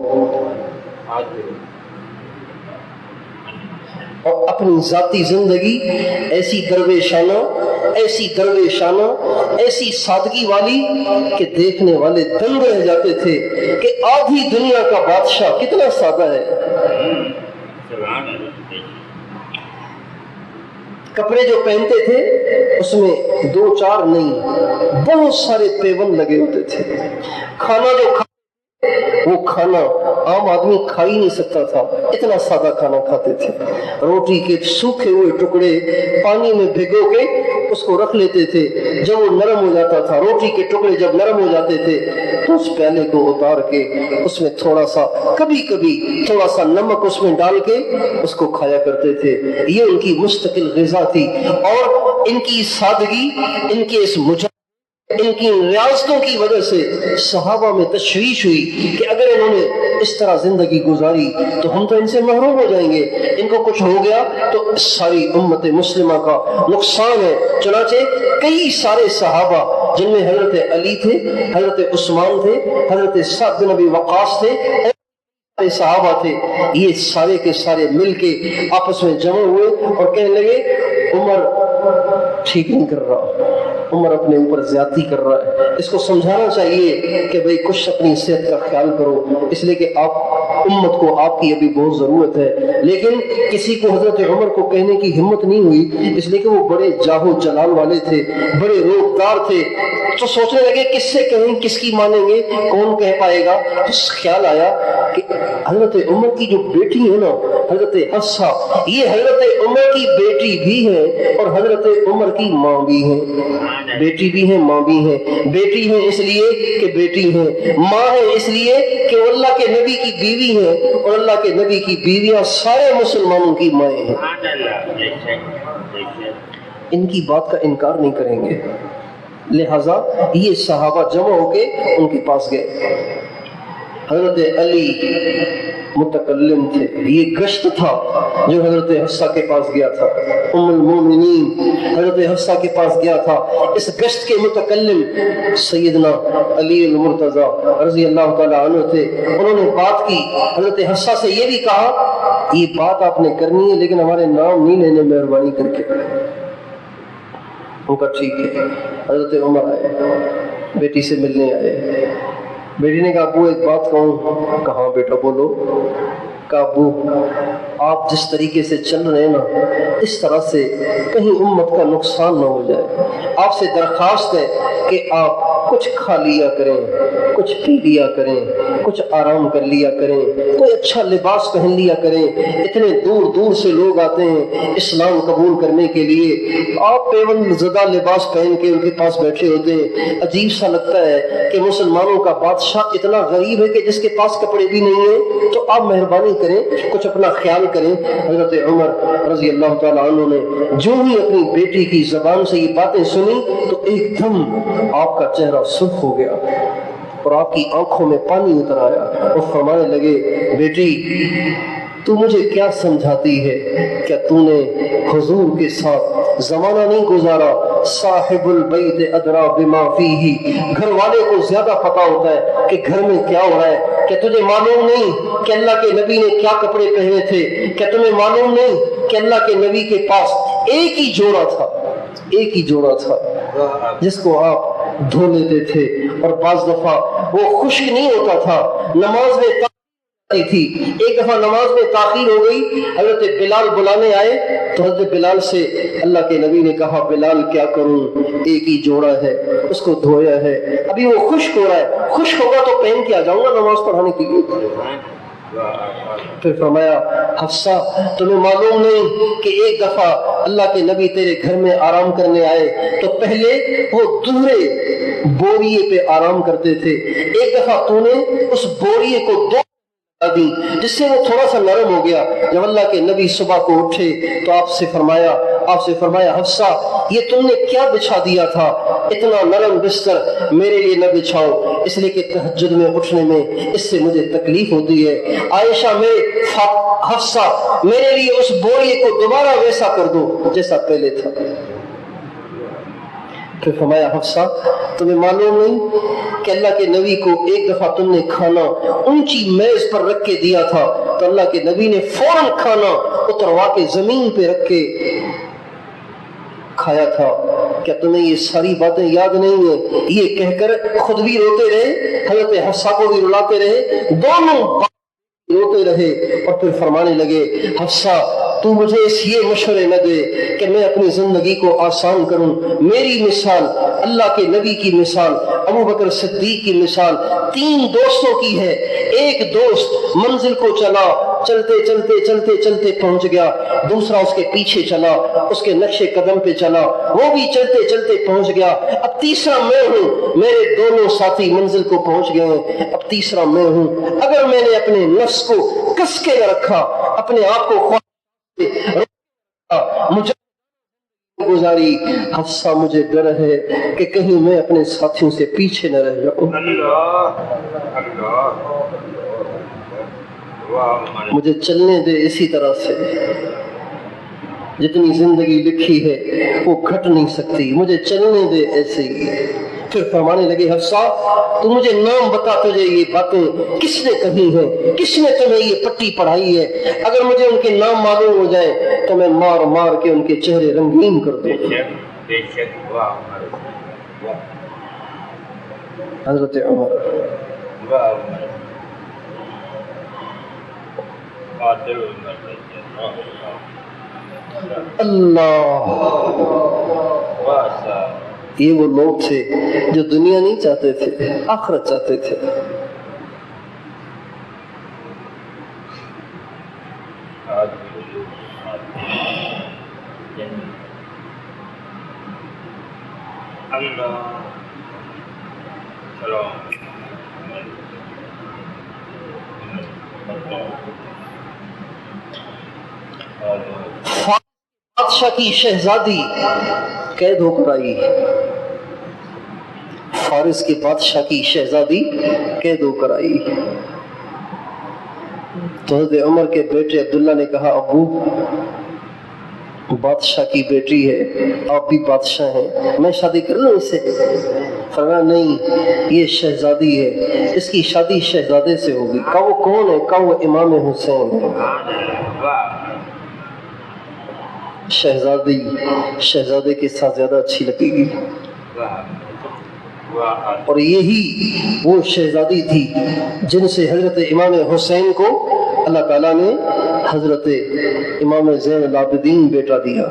اور اپنی ذاتی زندگی ایسی درویشانہ، ایسی سادگی والی کہ دیکھنے والے دنگ رہ جاتے تھے کہ آدھی دنیا کا بادشاہ کتنا سادہ ہے. کپڑے جو پہنتے تھے اس میں 2-4 نہیں، بہت سارے پیون لگے ہوتے تھے. کھانا جو وہ کھانا عام آدمی کھا ہی نہیں سکتا تھا، اتنا سادہ کھانا کھاتے تھے. روٹی کے سوکھے ہوئے ٹکڑے پانی میں بھگو کے اس کو رکھ لیتے تھے. جب وہ نرم ہو جاتا تھا، روٹی کے ٹکڑے جب نرم ہو جاتے تھے تو اس پیالے کو اتار کے اس میں کبھی تھوڑا سا نمک اس میں ڈال کے اس کو کھایا کرتے تھے. یہ ان کی مستقل غذا تھی. اور ان کی سادگی، ان کے اس ان کی ریاستوں کی وجہ سے صحابہ میں تشویش ہوئی کہ اگر انہوں نے اس طرح زندگی گزاری تو ہم تو ان سے محروم ہو جائیں گے، ان کو کچھ ہو گیا تو ساری امت مسلمہ کا نقصان ہے۔ چنانچہ کئی سارے صحابہ جن میں حضرت علی تھے، حضرت عثمان تھے، حضرت سعد بن ابی وقاص تھے، صحابہ تھے، یہ سارے کے سارے مل کے آپس میں جمع ہوئے اور کہنے لگے عمر ٹھیک نہیں کر رہا، عمر اپنے اوپر زیادتی کر رہا ہے، اس کو سمجھانا چاہیے کہ بھئی کچھ اپنی صحت کا خیال کرو، اس لیے کہ آپ امت کو آپ کی ابھی بہت ضرورت ہے۔ لیکن کسی کو حضرت عمر کو کہنے کی ہمت نہیں ہوئی، اس لیے کہ وہ بڑے جاہو جلال والے تھے، بڑے روبدار تھے، تو سوچنے لگے کس سے کہیں، کس کی مانیں گے، کون کہہ پائے گا۔ تو خیال آیا کہ حضرت عمر کی جو بیٹی ہے نا حضرت حفصہ، یہ حضرت عمر کی بیٹی بھی ہے اور حضرت عمر کی ماں بھی ہے، بیٹی بھی ہے ماں بھی ہے۔ بیٹی ہے اس لیے کہ بیٹی ہے، ماں ہے اس لیے کہ وہ اللہ کے نبی کی بیوی ہے، اور اللہ کے نبی کی بیویاں سارے مسلمانوں کی مائیں ہیں، ان کی بات کا انکار نہیں کریں گے۔ لہذا یہ صحابہ جمع ہو کے ان کے پاس گئے۔ حضرت علی متکلم تھے، یہ گشت تھا جو حضرت حفصہ کے پاس گیا تھا، ام المومنین حضرت حفصہ کے پاس گیا تھا۔ اس گشت کے متکلم سیدنا علی المرتضیٰ رضی اللہ تعالیٰ عنہ تھے۔ انہوں نے بات کی، حضرت حفصہ سے یہ بھی کہا یہ بات آپ نے کرنی ہے لیکن ہمارے نام نہیں لینے، مہربانی کر کے۔ ان کا ٹھیک ہے۔ حضرت عمر آئے، بیٹی سے ملنے آئے۔ بیٹی نے کہا ابو ایک بات کہوں؟ کہاں بیٹا بولو۔ کہا ابو آپ جس طریقے سے چل رہے ہیں نا اس طرح سے کہیں امت کا نقصان نہ ہو جائے، آپ سے درخواست ہے کہ آپ کچھ کھا لیا کریں، کچھ پی لیا کریں، کچھ آرام کر لیا کریں، کوئی اچھا لباس پہن لیا کریں۔ اتنے دور دور سے لوگ آتے ہیں اسلام قبول کرنے کے لیے، آپ پیون زدہ لباس پہن کے ان کے پاس بیٹھے ہوتے ہیں۔ عجیب سا لگتا ہے کہ مسلمانوں کا بادشاہ اتنا غریب ہے کہ جس کے پاس کپڑے بھی نہیں ہیں، تو آپ مہربانی کریں کچھ اپنا خیال کریں۔ حضرت عمر رضی اللہ تعالیٰ عنہ نے جو ہی اپنی بیٹی کی زبان سے یہ باتیں سنی تو ایک دم آپ کا چہرہ سرخ ہو گیا اور آپ کی آنکھوں میں پانی اتر آیا اور فرمانے لگے بیٹی تو مجھے کیا سمجھاتی ہے؟ کیا تو نے حضور کے ساتھ زمانہ نہیں گزارا؟ صاحب البیت ادرا بما فیہ، گھر والے کو زیادہ پتا ہوتا ہے کہ گھر میں کیا ہو رہا ہے۔ کیا تجھے معلوم نہیں کہ اللہ کے نبی نے کیا کپڑے پہنے تھے؟ کیا تمہیں معلوم نہیں کہ اللہ کے نبی کے پاس ایک ہی جوڑا تھا، ایک ہی جوڑا تھا جس کو آپ دھو لیتے تھے، اور بعض دفعہ وہ خشک نہیں ہوتا تھا، نماز میں تھی۔ ایک دفعہ نماز میں تاخیر ہو گئی، حضرت بلال بلانے آئے تو حضرت بلال سے اللہ کے نبی نے کہا بلال کیا کروں، ایک ہی جوڑا ہے اس کو دھویا ہے، ابھی وہ خشک ہو رہا ہے، خشک ہوگا تو پہن کے آ جاؤں گا نماز پڑھانے کے لیے۔ پھر فرمایا حفصہ تمہیں معلوم نہیں کہ ایک دفعہ اللہ کے نبی تیرے گھر میں آرام کرنے آئے تو پہلے وہ دوہرے بوریے پہ آرام کرتے تھے، ایک دفعہ تو نے اس بوریے کو دو دی جس سے وہ تھوڑا سا نرم ہو گیا۔ جب اللہ کے نبی صبح کو اٹھے تو آپ سے فرمایا حفصہ یہ تم نے کیا بچھا دیا تھا؟ اتنا نرم بستر میرے لیے نہ بچھاؤ، اس لیے کہ تہجد میں اٹھنے میں اس سے مجھے تکلیف ہوتی ہے۔ عائشہ حفصہ میرے لیے اس بوریے کو دوبارہ ویسا کر دو جیسا پہلے تھا۔ پھر فرمایا حفصہ تمہیں معلوم نہیں کہ اللہ کے نبی کو ایک دفعہ تم نے کھانا اونچی میز پر رکھ کے دیا تھا تو اللہ کے نبی نے فوراً کھانا اتروا کے زمین پہ رکھ کے کھایا تھا؟ کیا تمہیں یہ ساری باتیں یاد نہیں ہیں؟ یہ کہہ کر خود بھی روتے رہے، حضرت حفصہ کو بھی رلاتے رہے، دونوں روتے رہے، اور پھر فرمانے لگے حفصہ تو مجھے یہ مشورے نہ دے کہ میں اپنی زندگی کو آسان کروں، میری مثال اللہ کے نبی کی مثال، ابو بکر صدیق کی مثال 3 دوستوں کی ہے۔ ایک دوست منزل کو چلا، چلتے چلتے چلتے چلتے پہنچ گیا، دوسرا اس کے پیچھے چلا، اس کے نقش قدم پہ چلا، وہ بھی چلتے چلتے پہنچ گیا، اب تیسرا میں ہوں، میرے دونوں ساتھی منزل کو پہنچ گئے ہیں، اب تیسرا میں ہوں۔ اگر میں نے اپنے نفس کو کس کے رکھا، اپنے آپ کو مجھے گزاری، حفصہ مجھے ڈر ہے کہ کہیں میں اپنے ساتھیوں سے پیچھے نہ رہ جاؤں، مجھے چلنے دے اسی طرح سے، جتنی زندگی لکھی ہے وہ گھٹ نہیں سکتی، مجھے چلنے دے ایسے ہی۔ پھر فرمانے لگے حفصہ تو مجھے نام بتا، تجھے یہ باتیں کس نے کہی ہیں، کس نے تمہیں یہ پٹی پڑھائی ہے؟ اگر مجھے ان کے نام معلوم ہو جائیں تو میں مار مار کے ان کے چہرے رنگین کر دوں۔ حضرت عمر اللہ، یہ وہ لوگ تھے جو دنیا نہیں چاہتے تھے، آخرت چاہتے تھے۔ بادشاہ کی شہزادی قید ہو کر آئی، فارس کے بادشاہ کی شہزادی قید ہو کر آئی تو حضرت عمر کے بیٹے عبداللہ نے کہا ابو بادشاہ کی بیٹی ہے، آپ بھی بادشاہ ہیں، میں شادی کر لوں اس سے؟ فرمایا نہیں، یہ شہزادی ہے، اس کی شادی شہزادے سے ہوگی۔ کہا وہ کون ہے؟ کہا وہ امام حسین ہے۔ شہزادی شہزادے کے ساتھ زیادہ اچھی لگے گی، اور یہی وہ شہزادی تھی جن سے حضرت امام حسین کو اللہ تعالیٰ نے حضرت امام زین العابدین بیٹا دیا۔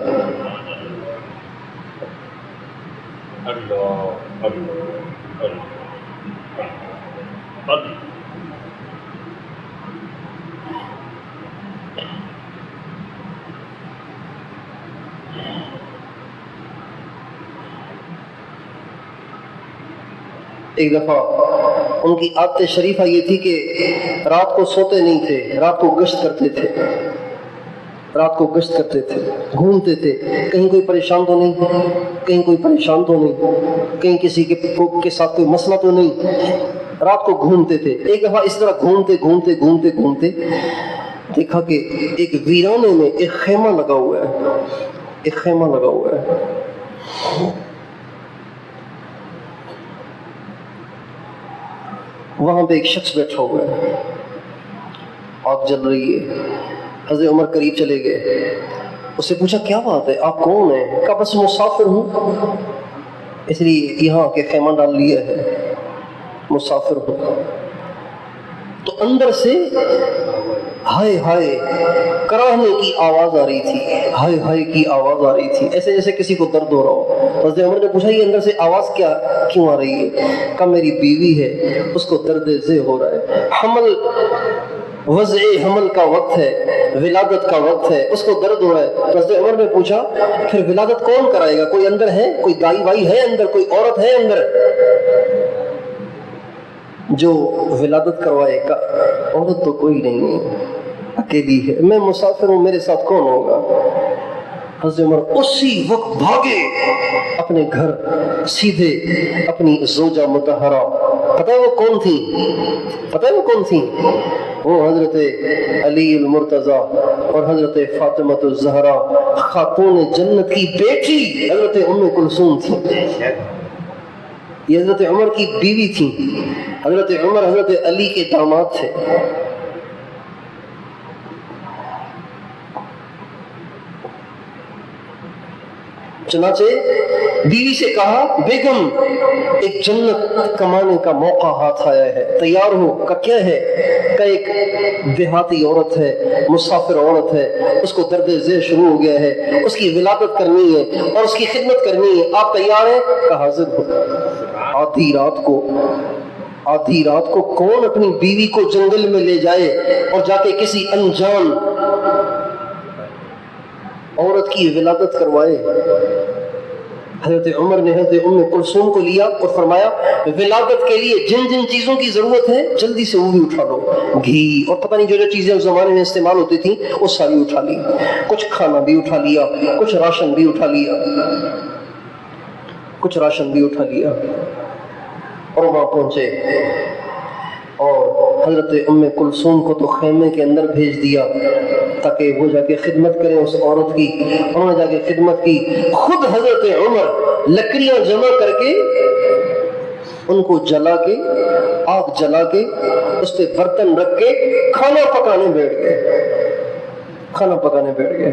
ایک دفعہ ان کی عادت شریفہ یہ تھی کہ رات کو سوتے نہیں تھے، رات کو گشت کرتے تھے، رات کو گشت کرتے تھے، گھومتے تھے، کہیں کوئی پریشان تو نہیں، کہیں کوئی پریشان تو نہیں، کہیں کسی کے ساتھ کوئی مسئلہ تو نہیں، رات کو گھومتے تھے۔ ایک دفعہ اس طرح گھومتے گھومتے گھومتے گھومتے دیکھا کہ ایک ویرانے میں ایک خیمہ لگا ہوا ہے، ایک خیمہ لگا ہوا ہے، وہاں پہ ایک شخص بیٹھا ہوا ہے، آگ جل رہی ہے۔ حضرت عمر قریب چلے گئے، اس سے پوچھا کیا بات ہے، آپ کون ہیں؟ کہا بس مسافر ہوں، اس لیے یہاں کے خیمہ ڈال لیا ہے، مسافر ہوں۔ تو اندر سے ہائے ہائے کراہنے کی آواز آ رہی تھی، ہائے ہائے کی آواز آ رہی تھی، ایسے جیسے کسی کو درد ہو رہا ہو۔ حضرت عمر نے پوچھا یہ اندر سے آواز کیوں آ رہی ہے؟ کہا میری بیوی ہے، اس کو درد ذہ ہو رہا ہے، حمل وضع حمل کا وقت ہے، ولادت کا وقت ہے، اس کو درد ہو رہا ہے۔ تو حضرت عمر نے پوچھا پھر ولادت کون کرائے گا؟ کوئی اندر ہے، کوئی دائی وائی ہے اندر، کوئی عورت ہے اندر جو ولادت کروائے گا؟ عورت تو کوئی نہیں ہے، اکیلی ہے، میں مسافر ہوں، میرے ساتھ کون ہوگا؟ حضرت عمر اسی وقت بھاگے اپنے گھر، سیدھے اپنی زوجہ مطہرہ، پتہ ہے وہ کون تھی؟ پتہ ہے وہ کون تھی؟ وہ حضرت علی المرتضیٰ اور حضرت فاطمہ الزہرا خاتون جنت کی بیٹی حضرت ام کلثوم تھی۔ یہ حضرت عمر کی بیوی تھی، حضرت عمر حضرت علی کے داماد تھے۔ چنانچہ بیوی سے کہا بیگم ایک جنت کمانے کا موقع ہاتھ آیا ہے، تیار ہو؟ کہ کیا ہے؟ کہ ایک دیہاتی عورت ہے، مسافر عورت ہے، اس کو درد ذیل شروع ہو گیا ہے، اس کی ولادت کرنی ہے اور اس کی خدمت کرنی ہے، آپ تیار ہیں؟ کہ حاضر ہو۔ آدھی رات کو کون اپنی بیوی کو جنگل میں لے جائے اور جا کے کسی انجان عورت کی ولادت کروائے؟ حضرت عمر نے حضرت ام کلثوم کو لیا اور فرمایا ولادت کے لیے جن جن چیزوں کی ضرورت ہے جلدی سے وہ بھی اٹھا لو، گھی اور پتہ نہیں جو جو چیزیں اس زمانے میں استعمال ہوتی تھیں وہ ساری اٹھا لی، کچھ کھانا بھی اٹھا لیا، کچھ راشن بھی اٹھا لیا، کچھ راشن بھی اٹھا لیا اور وہاں پہنچے اور حضرت ام کلثوم کو تو خیمے کے اندر بھیج دیا تاکہ وہ جا کے خدمت کریں اس عورت کی۔ انہوں نے جا کے خدمت کی، خود حضرت عمر لکڑیاں جمع کر کے ان کو جلا کے، آگ جلا کے اس پہ برتن رکھ کے کھانا پکانے بیٹھ گئے، کھانا پکانے بیٹھ گئے۔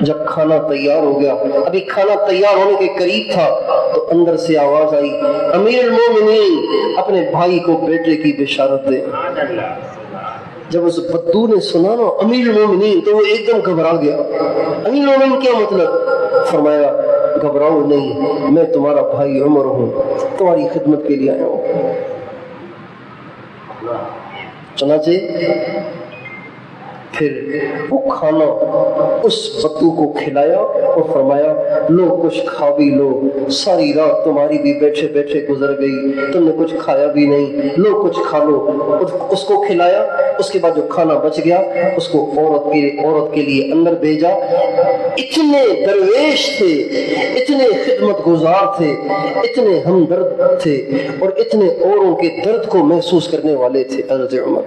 جب کھانا تیار ہو گیا، ابھی کھانا تیار ہونے کے قریب تھا تو اندر سے آواز آئی امیر المومنین اپنے بھائی کو بیٹے کی بشارت دے۔ جب اس بدو نے سنا نا امیر المومنین تو وہ ایک دم گھبرا گیا۔ امیر المومنین کیا مطلب؟ فرمایا گھبراؤ نہیں، میں تمہارا بھائی عمر ہوں، تمہاری خدمت کے لیے آیا ہوں۔ چنانچہ پھر وہ کھانا اس بدو کو کھلایا اور فرمایا لو کچھ کھا بھی لو، ساری رات تمہاری بھی بیٹھے بیٹھے گزر گئی، تم نے کچھ کھایا بھی نہیں، لو کچھ کھا لو۔ اس کو کھلایا، اس کے بعد جو کھانا بچ گیا اس کو عورت کے لیے اندر بھیجا۔ اتنے درویش تھے، اتنے خدمت گزار تھے، اتنے ہمدرد تھے اور اتنے اوروں کے درد کو محسوس کرنے والے تھے حضرت عمر۔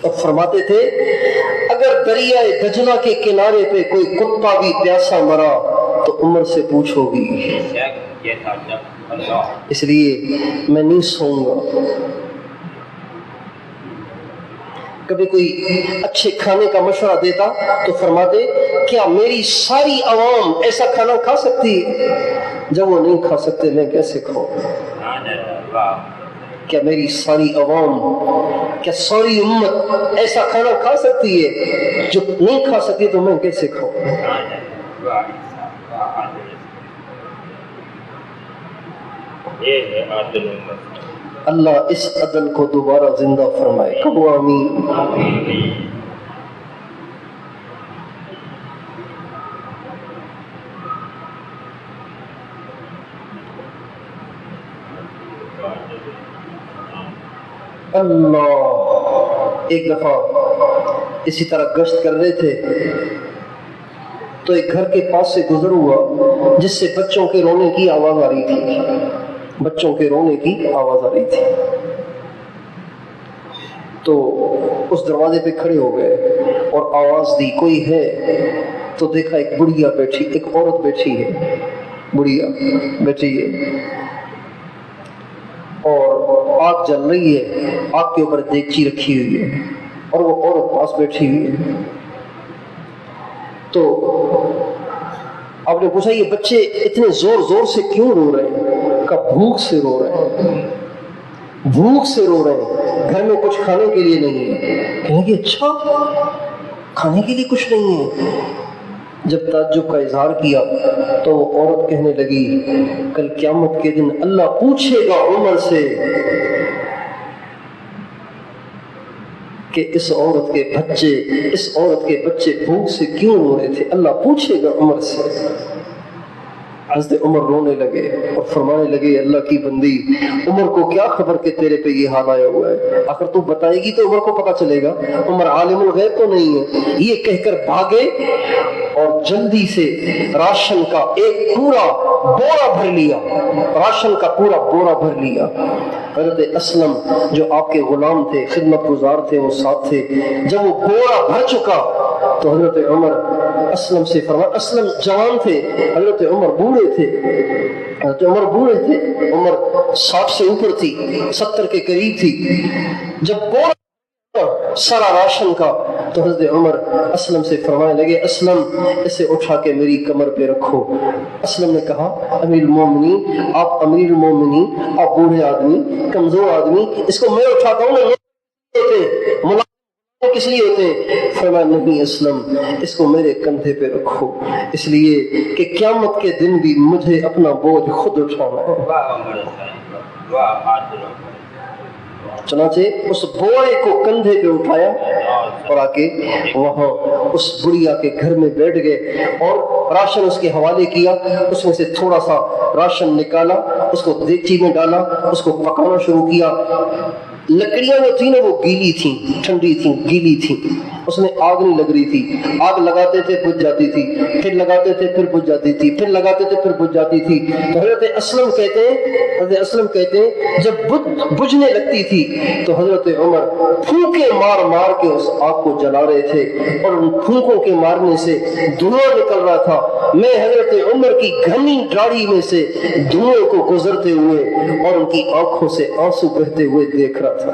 اور فرماتے تھے اگر دریائے دجلہ کے کنارے پہ کوئی کتا بھی پیاسا مرا تو عمر سے پوچھو گی، اس لیے میں نہیں سوؤں گا۔ کبھی کوئی اچھے کھانے کا مشورہ دیتا تو فرماتے کیا میری ساری عوام ایسا کھانا کھا سکتی ہے؟ جب وہ نہیں کھا سکتے میں کیسے کھاؤں؟ کیا میری ساری عوام، کیا ساری امت ایسا کھانا کھا سکتی ہے؟ جو نہیں کھا سکتی تو میں کیسے کھاؤں؟ اللہ اس عدل کو دوبارہ زندہ فرمائے، کہو آمین۔ اللہ ایک دفعہ اسی طرح گشت کر رہے تھے تو ایک گھر کے پاس سے گزر ہوا جس سے بچوں کے رونے کی آواز آ رہی تھی، بچوں کے رونے کی آواز آ رہی تھی۔ تو اس دروازے پہ کھڑے ہو گئے اور آواز دی کوئی ہے؟ تو دیکھا ایک بڑھیا بیٹھی، ایک عورت بیٹھی ہے، بڑھیا بیٹھی ہے اور آگ جل رہی ہے، آگ کے اوپر دیگچی رکھی ہوئی ہے اور وہ عورت پاس بیٹھی ہوئی ہے۔ تو آپ نے پوچھا یہ بچے اتنے زور زور سے کیوں رو رہے ہیں؟ کہ بھوک سے رو رہے ہیں، بھوک سے رو رہے ہیں، گھر میں کچھ کھانے کے لیے نہیں ہے۔ کہیں گے اچھا کھانے کے لیے کچھ نہیں ہے؟ جب تعجب کا اظہار کیا تو وہ عورت کہنے لگی کل قیامت کے دن اللہ پوچھے گا عمر سے کہ اس عورت کے بچے بھوک سے کیوں رو رہے تھے، اللہ پوچھے گا عمر سے۔ حضرت عمر رونے لگے اور فرمانے لگے اللہ کی بندی، عمر کو کیا خبر کہ تیرے پہ یہ حال آیا ہوا ہے، آخر تو بتائے گی تو عمر کو پتا چلے گا، عمر عالم الغیب تو نہیں ہے۔ یہ کہہ کر بھاگے اور جلدی سے راشن کا ایک پورا بورا بھر لیا، راشن کا پورا بورا بھر لیا۔ حضرت اسلم جو آپ کے غلام تھے، خدمت گزار تھے، وہ ساتھ تھے۔ جب وہ بورا بھر چکا تو حضرت عمر اسلم سے فرمایا، اسلم جوان تھے، حضرت عمر بوڑھے تھے، حضرت عمر بوڑھے تھے، عمر 60 سے اوپر تھی، 70 کے قریب تھی۔ جب بورا سارا راشن کا تو حضرت عمر اسلم سے فرمانے لگے اسلم اسے اٹھا کے میری کمر پہ رکھو۔ اسلم نے کہا امیر المومنین، آپ امیر المومنین، آپ بوڑھے آدمی، کمزور آدمی، اس کو میں اٹھاتا ہوں نا، کس لیے ہوتے ہیں؟ فرمایا نہیں اسلم، اس کو میرے کندھے پہ رکھو، اس لیے کہ قیامت کے دن بھی مجھے اپنا بوجھ خود اٹھانا ہے۔ چنانچہ اس بوڑے کو کندھے پہ اٹھایا اور آ کے وہاں اس بڑھیا کے گھر میں بیٹھ گئے اور راشن اس کے حوالے کیا. اس میں سے تھوڑا سا راشن نکالا, اس کو دیگچی میں ڈالا, اس کو پکانا شروع کیا. لکڑیاں جو تھیں نا وہ گیلی تھیں, ٹھنڈی تھیں, گیلی تھیں. اس میں آگ نہیں لگ رہی تھی. آگ لگاتے تھے بجھ جاتی تھی, پھر لگاتے تھے پھر بجھ جاتی تھی, پھر لگاتے تھے پھر بجھ جاتی تھی. تو حضرت اسلم کہتے ہیں جب بجھنے لگتی تھی تو حضرت عمر پھونکے مار مار کے اس آگ کو جلا رہے تھے, اور ان پھونکوں کے مارنے سے دھواں نکل رہا تھا. میں حضرت عمر کی گھنی داڑھی میں سے دھوئیں کو گزرتے ہوئے اور ان کی آنکھوں سے آنسو بہتے ہوئے دیکھ رہا تھا.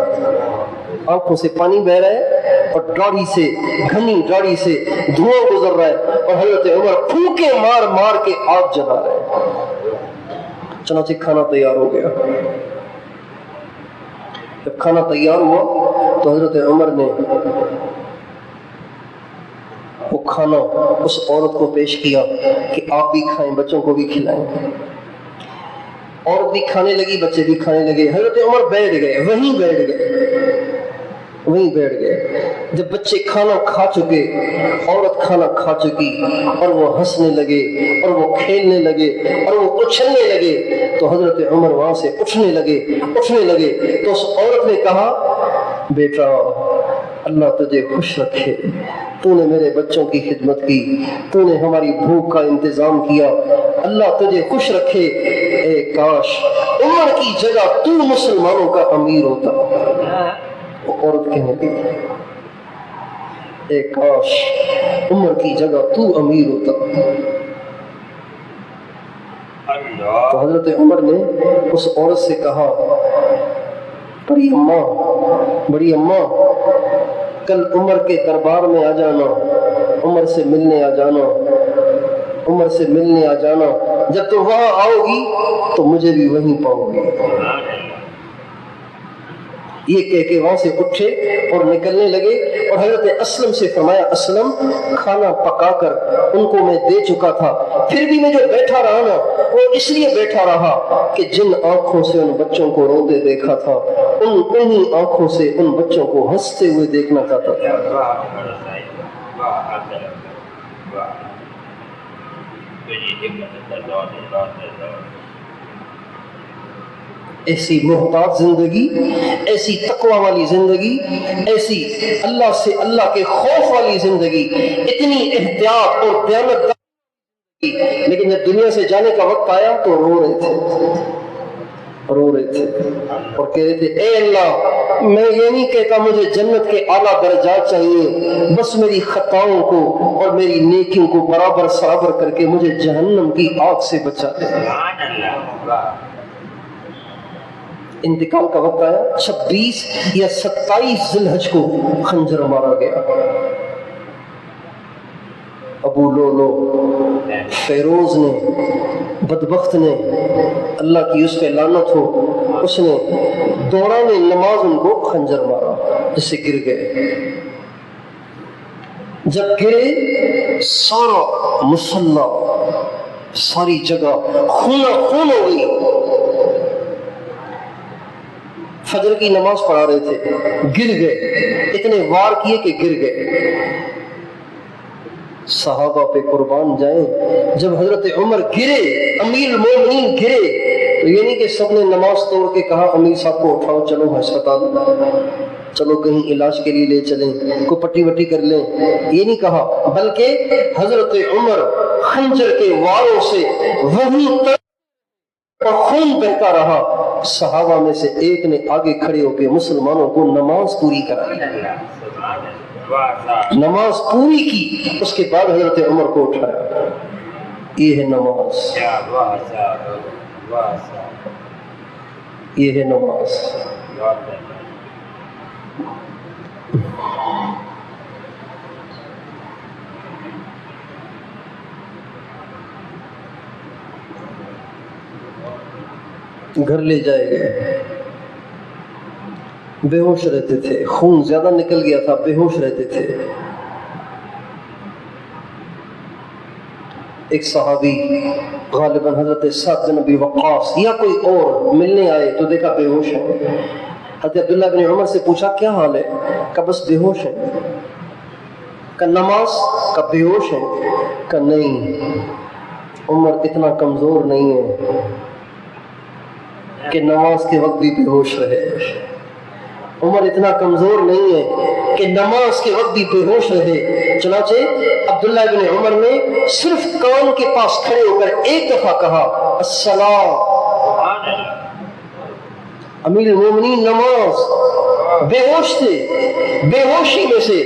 آنکھوں سے پانی بہ رہا ہے اور داڑھی سے, گھنی داڑھی سے دھواں گزر رہا ہے, اور حضرت عمر پھونکے مار مار کے آگ جلا رہے ہیں. چنانچہ کھانا تیار ہو گیا. جب کھانا تیار ہوا تو حضرت عمر نے وہ کھانا اس عورت کو پیش کیا کہ آپ بھی کھائیں, بچوں کو بھی کھلائیں. عورت بھی کھانے لگی, بچے بھی کھانے لگے. حضرت عمر بیٹھ گئے, وہیں بیٹھ گئے. جب بچے کھانا کھا چکے, عورت کھانا کھا چکی, اور وہ ہنسنے لگے اور وہ کھیلنے لگے اور وہ اچھلنے لگے, تو حضرت عمر وہاں سے اٹھنے لگے. تو اس عورت نے کہا, بیٹا اللہ تجھے خوش رکھے, تو نے میرے بچوں کی خدمت کی, تو نے ہماری بھوک کا انتظام کیا, اللہ تجھے خوش رکھے. اے کاش عمر کی جگہ تو مسلمانوں کا امیر ہوتا. وہ عورت کہنے لگی, اے کاش عمر کی جگہ تو امیر ہوتا. تو حضرت عمر نے اس عورت سے کہا, بڑی اماں کل عمر کے دربار میں آ جانا, عمر سے ملنے آ جانا. جب تم وہاں آؤ گی تو مجھے بھی وہیں پاؤ گی. یہ کہہ کے وہاں سے اٹھے اور نکلنے لگے, اور حضرت اسلم سے فرمایا, اسلم کھانا پکا کر ان کو میں دے چکا تھا, پھر بھی میں جو بیٹھا رہا نا وہ اس لیے بیٹھا رہا کہ جن آنکھوں سے ان بچوں کو روتے دیکھا تھا, انہی آنکھوں سے ان بچوں کو ہنستے ہوئے دیکھنا چاہتا تھا. ایسی محتاط زندگی, ایسی تقوی والی زندگی, ایسی اللہ کے خوف والی زندگی, اتنی احتیاط اور دیانت, لیکن جب دنیا سے جانے کا وقت آیا تو رو رہے تھے اور کہہ رہے تھے, اے اللہ میں یہ نہیں کہتا مجھے جنت کے اعلیٰ درجات چاہیے, بس میری خطاؤں کو اور میری نیکیوں کو برابر سرابر کر کے مجھے جہنم کی آگ سے بچا دے. انتقال کا وقت آیا, 26 یا 27 ذی الحج کو خنجر مارا گیا. ابو لولو فیروز نے, بدبخت نے, اللہ کی اس پہ لعنت ہو, اس نے دوران نماز ان کو خنجر مارا, جس سے گر گئے. جب گرے سارا مصلی, ساری جگہ خون ہو گئی. فجر کی نماز پڑھا رہے تھے, گر گئے, اتنے وار کیے کہ گر گئے. صحابہ پہ قربان جائیں, جب حضرت عمر گرے, امیر المومنین گرے, تو یہ نہیں کہ سب نے نماز توڑ کے کہا امیر صاحب کو اٹھاؤ چلو ہسپتال, چلو کہیں علاج کے لیے لے چلیں, کو پٹی وٹی کر لیں, یہ نہیں کہا, بلکہ حضرت عمر خنجر کے واروں سے وہیں اور خون بہتا رہا. صحابہ میں سے ایک نے آگے کھڑے ہو کے مسلمانوں کو نماز پوری کرائی, نماز پوری کی, اس کے بعد حضرت عمر کو اٹھایا. یہ ہے نماز, یہ ہے نماز. گھر لے جائے گئے, بے ہوش رہتے تھے, خون زیادہ نکل گیا تھا, بے ہوش رہتے تھے. ایک صحابی غالباً حضرت سعد بن ابی وقاص یا کوئی اور ملنے آئے تو دیکھا بے ہوش ہے. حضرت عبداللہ بن عمر سے پوچھا کیا حال ہے, کہا بس بے ہوش ہے. کہ نماز کا بے ہوش ہے؟ کہ نہیں، عمر اتنا کمزور نہیں ہے کہ نماز کے وقت بھی بے ہوش رہے، عمر اتنا کمزور نہیں ہے کہ نماز کے وقت بھی بے ہوش رہے۔ چنانچہ عبداللہ بن عمر نے صرف کان کے پاس کھڑے ہو کر ایک دفعہ کہا الصلاۃ، امیر المومنین نماز، بے ہوش تھے، بے ہوشی میں سے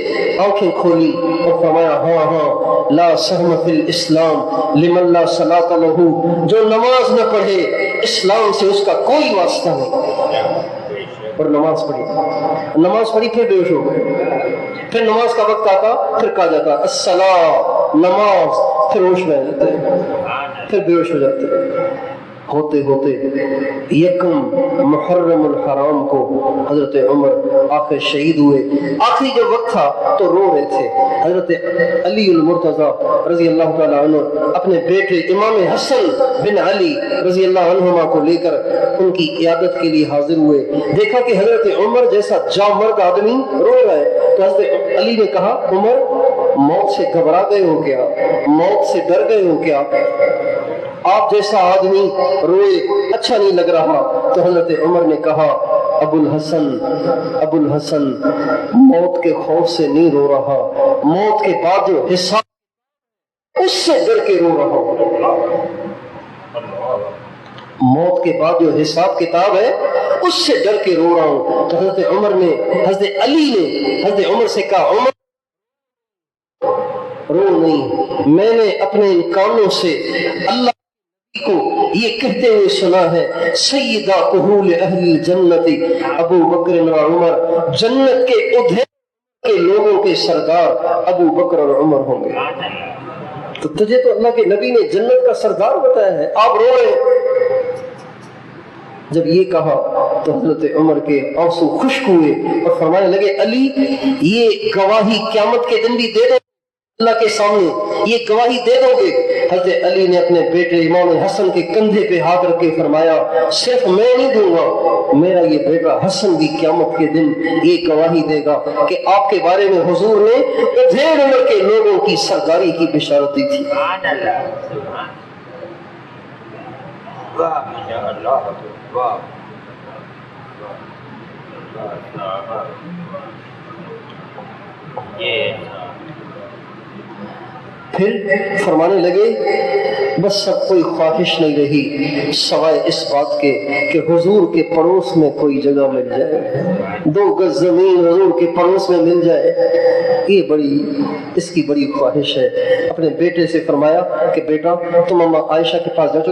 آنکھیں کھولی اور فرمایا ہاں ہاں لا سہم فی الاسلام لمن لا صلاۃ لہ، جو نماز نہ پڑھے اسلام سے اس کا کوئی واسطہ نہیں۔ اور نماز پڑھی پھر بے ہوش ہو گئے، پھر نماز کا وقت آتا پھر کہا جاتا الصلاۃ، نماز، پھر ہوش میں آ جاتے پھر بے ہوش ہو جاتے۔ ہوتے ہوتے یکم محرم الحرام کو حضرت عمر آخر شہید ہوئے۔ آخری جب وقت تھا تو رو رہے تھے۔ حضرت علی المرتضیٰ رضی اللہ تعالیٰ عنہ اپنے بیٹے امام حسن بن علی رضی اللہ عنہما کو لے کر ان کی عیادت کے لیے حاضر ہوئے۔ دیکھا کہ حضرت عمر جیسا جامرد آدمی رو رہا ہے تو حضرت علی نے کہا عمر موت سے گھبرا گئے ہو کیا، موت سے ڈر گئے ہو کیا؟ آپ جیسا آدمی روئے اچھا نہیں لگ رہا۔ تو حضرت عمر نے کہا ابو الحسن موت کے خوف سے نہیں رو رہا، موت کے بعد جو حساب اس سے ڈر کے رو رہا ہوں، موت کے بعد جو حساب کتاب ہے اس سے ڈر کے رو رہا ہوں۔ تو حضرت علی نے حضرت عمر سے کہا عمر رو نہیں، میں نے اپنے ان کانوں سے اللہ کو یہ کہتے ہوئے سنا ہے سیدہ کہول اہل الجنت ابو بکر و عمر، جنت کے ادھر کے لوگوں کے سردار ابو بکر اور عمر ہوں گے۔ تو تجھے تو اللہ کے نبی نے جنت کا سردار بتایا ہے، آپ رو رہے۔ جب یہ کہا تو حضرت عمر کے آنسو خشک ہوئے اور فرمانے لگے علی یہ گواہی قیامت کے دن بھی دے دو اللہ کے سامنے، یہ گواہی دے دو گے؟ حضرت علی نے اپنے بیٹے امام حسن کے کندھے پہ ہاتھ رکھ کے فرمایا صرف میں نہیں دوں گا، میرا یہ بیٹا حسن بھی قیامت کے دن یہ گواہی دے گا کہ آپ کے بارے میں حضور نے ادھیڑ عمر کے لوگوں کی سرداری کی بشارت دی تھی۔ پھر فرمانے لگے بس سب کوئی خواہش نہیں رہی سوائے اس بات کے کہ حضور کے پڑوس میں کوئی جگہ مل جائے، 2 گز زمین حضور کے پڑوس میں مل جائے، یہ اس کی بڑی خواہش ہے۔ اپنے بیٹے سے فرمایا کہ بیٹا تم اماں عائشہ کے پاس جاؤ،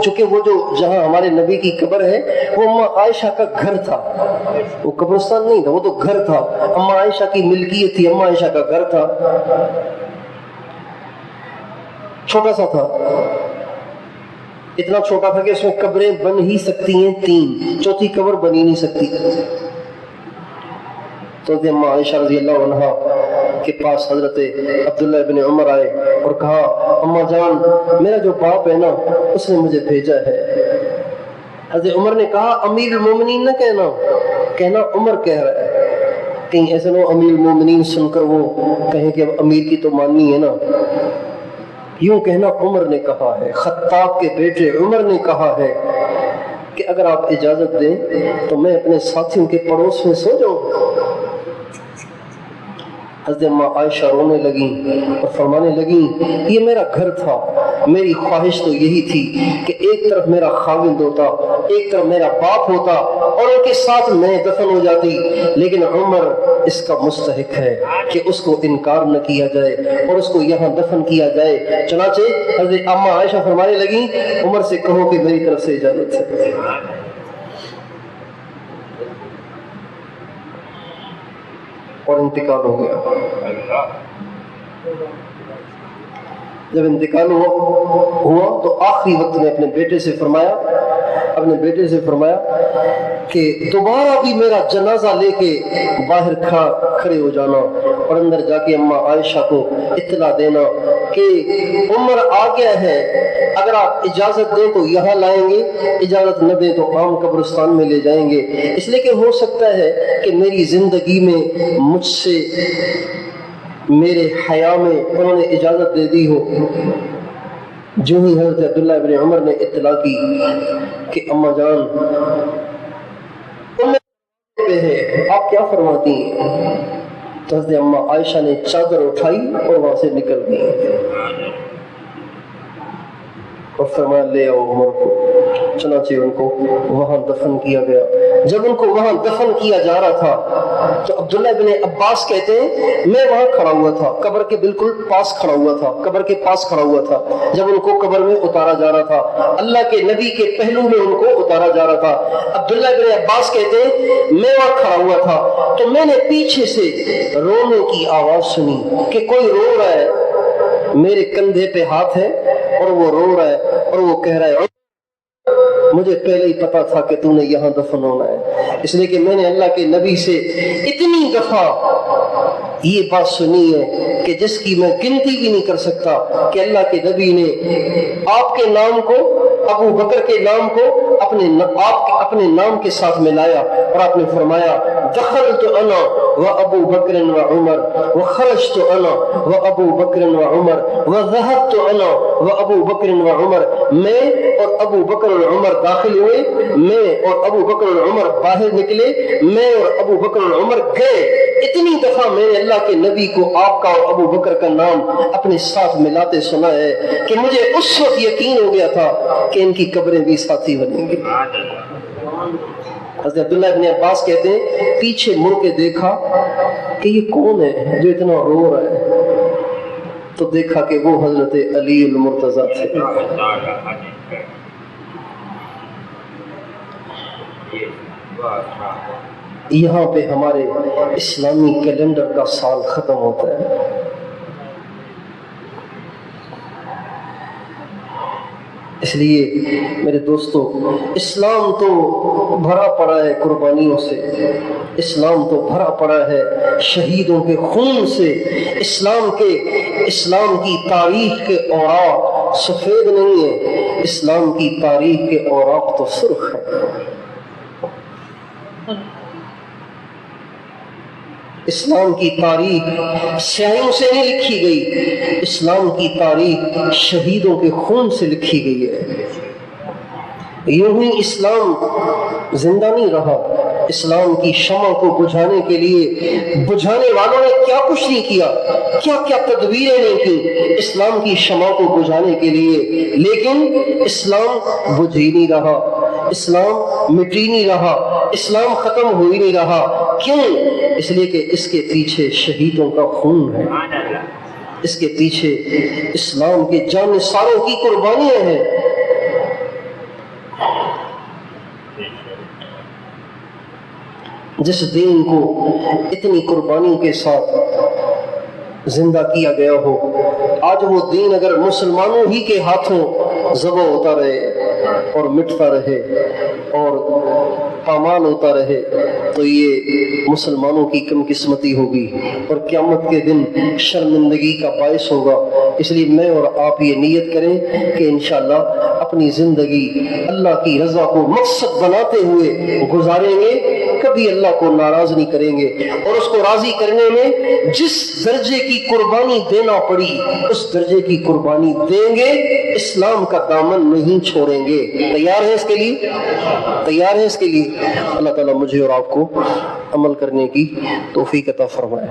چونکہ وہ جو جہاں ہمارے نبی کی قبر ہے وہ اماں عائشہ کا گھر تھا، وہ قبرستان نہیں تھا، وہ تو گھر تھا، اماں عائشہ کی ملکیت تھی، اماں عائشہ کا گھر تھا، چھوٹا سا تھا، اتنا چھوٹا تھا کہ اس میں قبریں بن ہی سکتی ہیں 3، چوتھی قبر بنی نہیں سکتی۔ تو اماں عائشہ رضی اللہ عنہا کے پاس حضرت عبداللہ بن عمر آئے اور کہا اماں جان میرا جو باپ ہے نا اس نے مجھے بھیجا ہے۔ حضرت عمر نے کہا امیر المومنین نہ کہنا عمر کہہ رہا ہے، کہیں ایسے نہ امیر المومنین سن کر وہ کہیں کہ امیر کی تو ماننی ہے نا، یوں کہنا عمر نے کہا ہے، خطاب کے بیٹے عمر نے کہا ہے کہ اگر آپ اجازت دیں تو میں اپنے ساتھیوں کے پڑوس میں سو جاؤں۔ حضرت اماں عائشہ رونے لگیں اور فرمانے لگیں یہ میرا گھر تھا، میری خواہش تو یہی تھی کہ ایک طرف میرا خاوند ہوتا، ایک طرف میرا باپ ہوتا اور ان کے ساتھ میں دفن ہو جاتی، لیکن عمر اس کا مستحق ہے کہ اس کو انکار نہ کیا جائے اور اس کو یہاں دفن کیا جائے۔ چنانچہ حضرت اماں عائشہ فرمانے لگیں عمر سے کہو کہ میری طرف سے اجازت ہے۔ اور انتقال ہو گیا۔ جب انتقال ہوا تو آخری وقت میں اپنے بیٹے سے فرمایا کہ دوبارہ بھی میرا جنازہ لے کے باہر کھڑے ہو جانا اور اندر جا کے اماں عائشہ کو اطلاع دینا کہ عمر آ گیا ہے، اگر آپ اجازت دیں تو یہاں لائیں گے، اجازت نہ دیں تو عام قبرستان میں لے جائیں گے، اس لیے کہ ہو سکتا ہے کہ میری زندگی میں مجھ سے میرے حیا میں انہوں نے اجازت دے دی ہو۔ جو ہی حضرت عبداللہ ابن عمر نے اطلاع کی کہ اماں جان پہ ہے، آپ کیا فرماتی ہیں؟ تو حضرت اماں عائشہ نے چادر اٹھائی اور وہاں سے نکل گئی اور فرمایا لے آؤ عمر کو۔ چنانچہ ان کو وہاں دفن کیا گیا۔ جب ان کو وہاں دفن کیا جا رہا تھا تو عبداللہ بن عباس کہتے ہیں میں وہاں کھڑا ہوا تھا، قبر کے بالکل پاس کھڑا ہوا تھا، قبر کے پاس کھڑا ہوا تھا جب ان کو قبر میں اتارا جا رہا تھا، اللہ کے نبی کے پہلو میں ان کو اتارا جا رہا تھا۔ عبداللہ بن عباس کہتے ہیں میں وہاں کھڑا ہوا تھا تو میں نے پیچھے سے رونے کی آواز سنی کہ کوئی رو رہا ہے، میرے کندھے پہ ہاتھ ہے اور وہ رو رہا ہے اور وہ کہہ رہا ہے مجھے پہلے ہی پتا تھا کہ تو نے یہاں دفن ہونا ہے، اس لیے کہ میں نے اللہ کے نبی سے اتنی دفعہ یہ بات سنی ہے کہ جس کی میں گنتی بھی نہیں کر سکتا کہ اللہ کے نبی نے آپ کے نام کو، ابو بکر کے نام کو اپنے نام کے ساتھ ملایا اور آپ نے فرمایا دخلت انا و ابو بکر و عمر و خرجت انا و ابو بکر و عمر و ذهبت انا و ابو بکر و عمر، میں اور ابو بکر و عمر داخل ہوئے، میں اور ابو بکر و عمر باہر نکلے، میں اور ابو بکر و عمر گئے۔ اتنی دفعہ میں نے اللہ کے نبی کو آپ کا اور ابو بکر کا نام اپنے ساتھ ملاتے سنا ہے کہ مجھے اس وقت یقین ہو گیا تھا کہ ان کی قبریں بھی ساتھی بنیں گی۔ حضرت عبداللہ ابن عباس کہتے ہیں پیچھے مڑ کے دیکھا کہ یہ کون ہے جو اتنا رو رہا ہے، تو دیکھا کہ وہ حضرت علی المرتضیٰ تھے۔ یہاں پہ ہمارے اسلامی کیلنڈر کا سال ختم ہوتا ہے۔ اس لیے میرے دوستو اسلام تو بھرا پڑا ہے قربانیوں سے، اسلام تو بھرا پڑا ہے شہیدوں کے خون سے، اسلام کی تاریخ کے اوراق سفید نہیں ہے، اسلام کی تاریخ کے اوراق تو سرخ ہے۔ اسلام کی تاریخ سیاہیوں سے نہیں لکھی گئی، اسلام کی تاریخ شہیدوں کے خون سے لکھی گئی ہے۔ یوں ہی اسلام زندہ نہیں رہا، اسلام کی شمع کو بجھانے کے لیے بجھانے والوں نے کیا کچھ نہیں کیا، کیا کیا تدبیریں نہیں کی اسلام کی شمع کو بجھانے کے لیے، لیکن اسلام بجھ ہی نہیں رہا، اسلام مٹ ہی نہیں رہا، اسلام ختم ہو ہی نہیں رہا۔ کیوں؟ اس لیے کہ اس کے پیچھے شہیدوں کا خون ہے، اس کے پیچھے اسلام کے جانثاروں کی قربانیاں ہیں۔ جس دین کو اتنی قربانیوں کے ساتھ زندہ کیا گیا ہو، آج وہ دین اگر مسلمانوں ہی کے ہاتھوں ذبح ہوتا رہے اور مٹتا رہے اور پامال ہوتا رہے تو یہ مسلمانوں کی کم قسمتی ہوگی اور قیامت کے دن شرمندگی کا باعث ہوگا۔ اس لیے میں اور آپ یہ نیت کریں کہ انشاءاللہ اپنی زندگی اللہ کی رضا کو مقصد بناتے ہوئے گزاریں گے، کبھی اللہ کو ناراض نہیں کریں گے، اور اس کو راضی کرنے میں جس درجے کی قربانی دینا پڑی اس درجے کی قربانی دیں گے، اسلام کا دامن نہیں چھوڑیں گے۔ تیار ہیں اس کے لیے؟ تیار ہیں اس کے لیے؟ اللہ تعالیٰ مجھے اور آپ کو عمل کرنے کی توفیق عطا فرمائے۔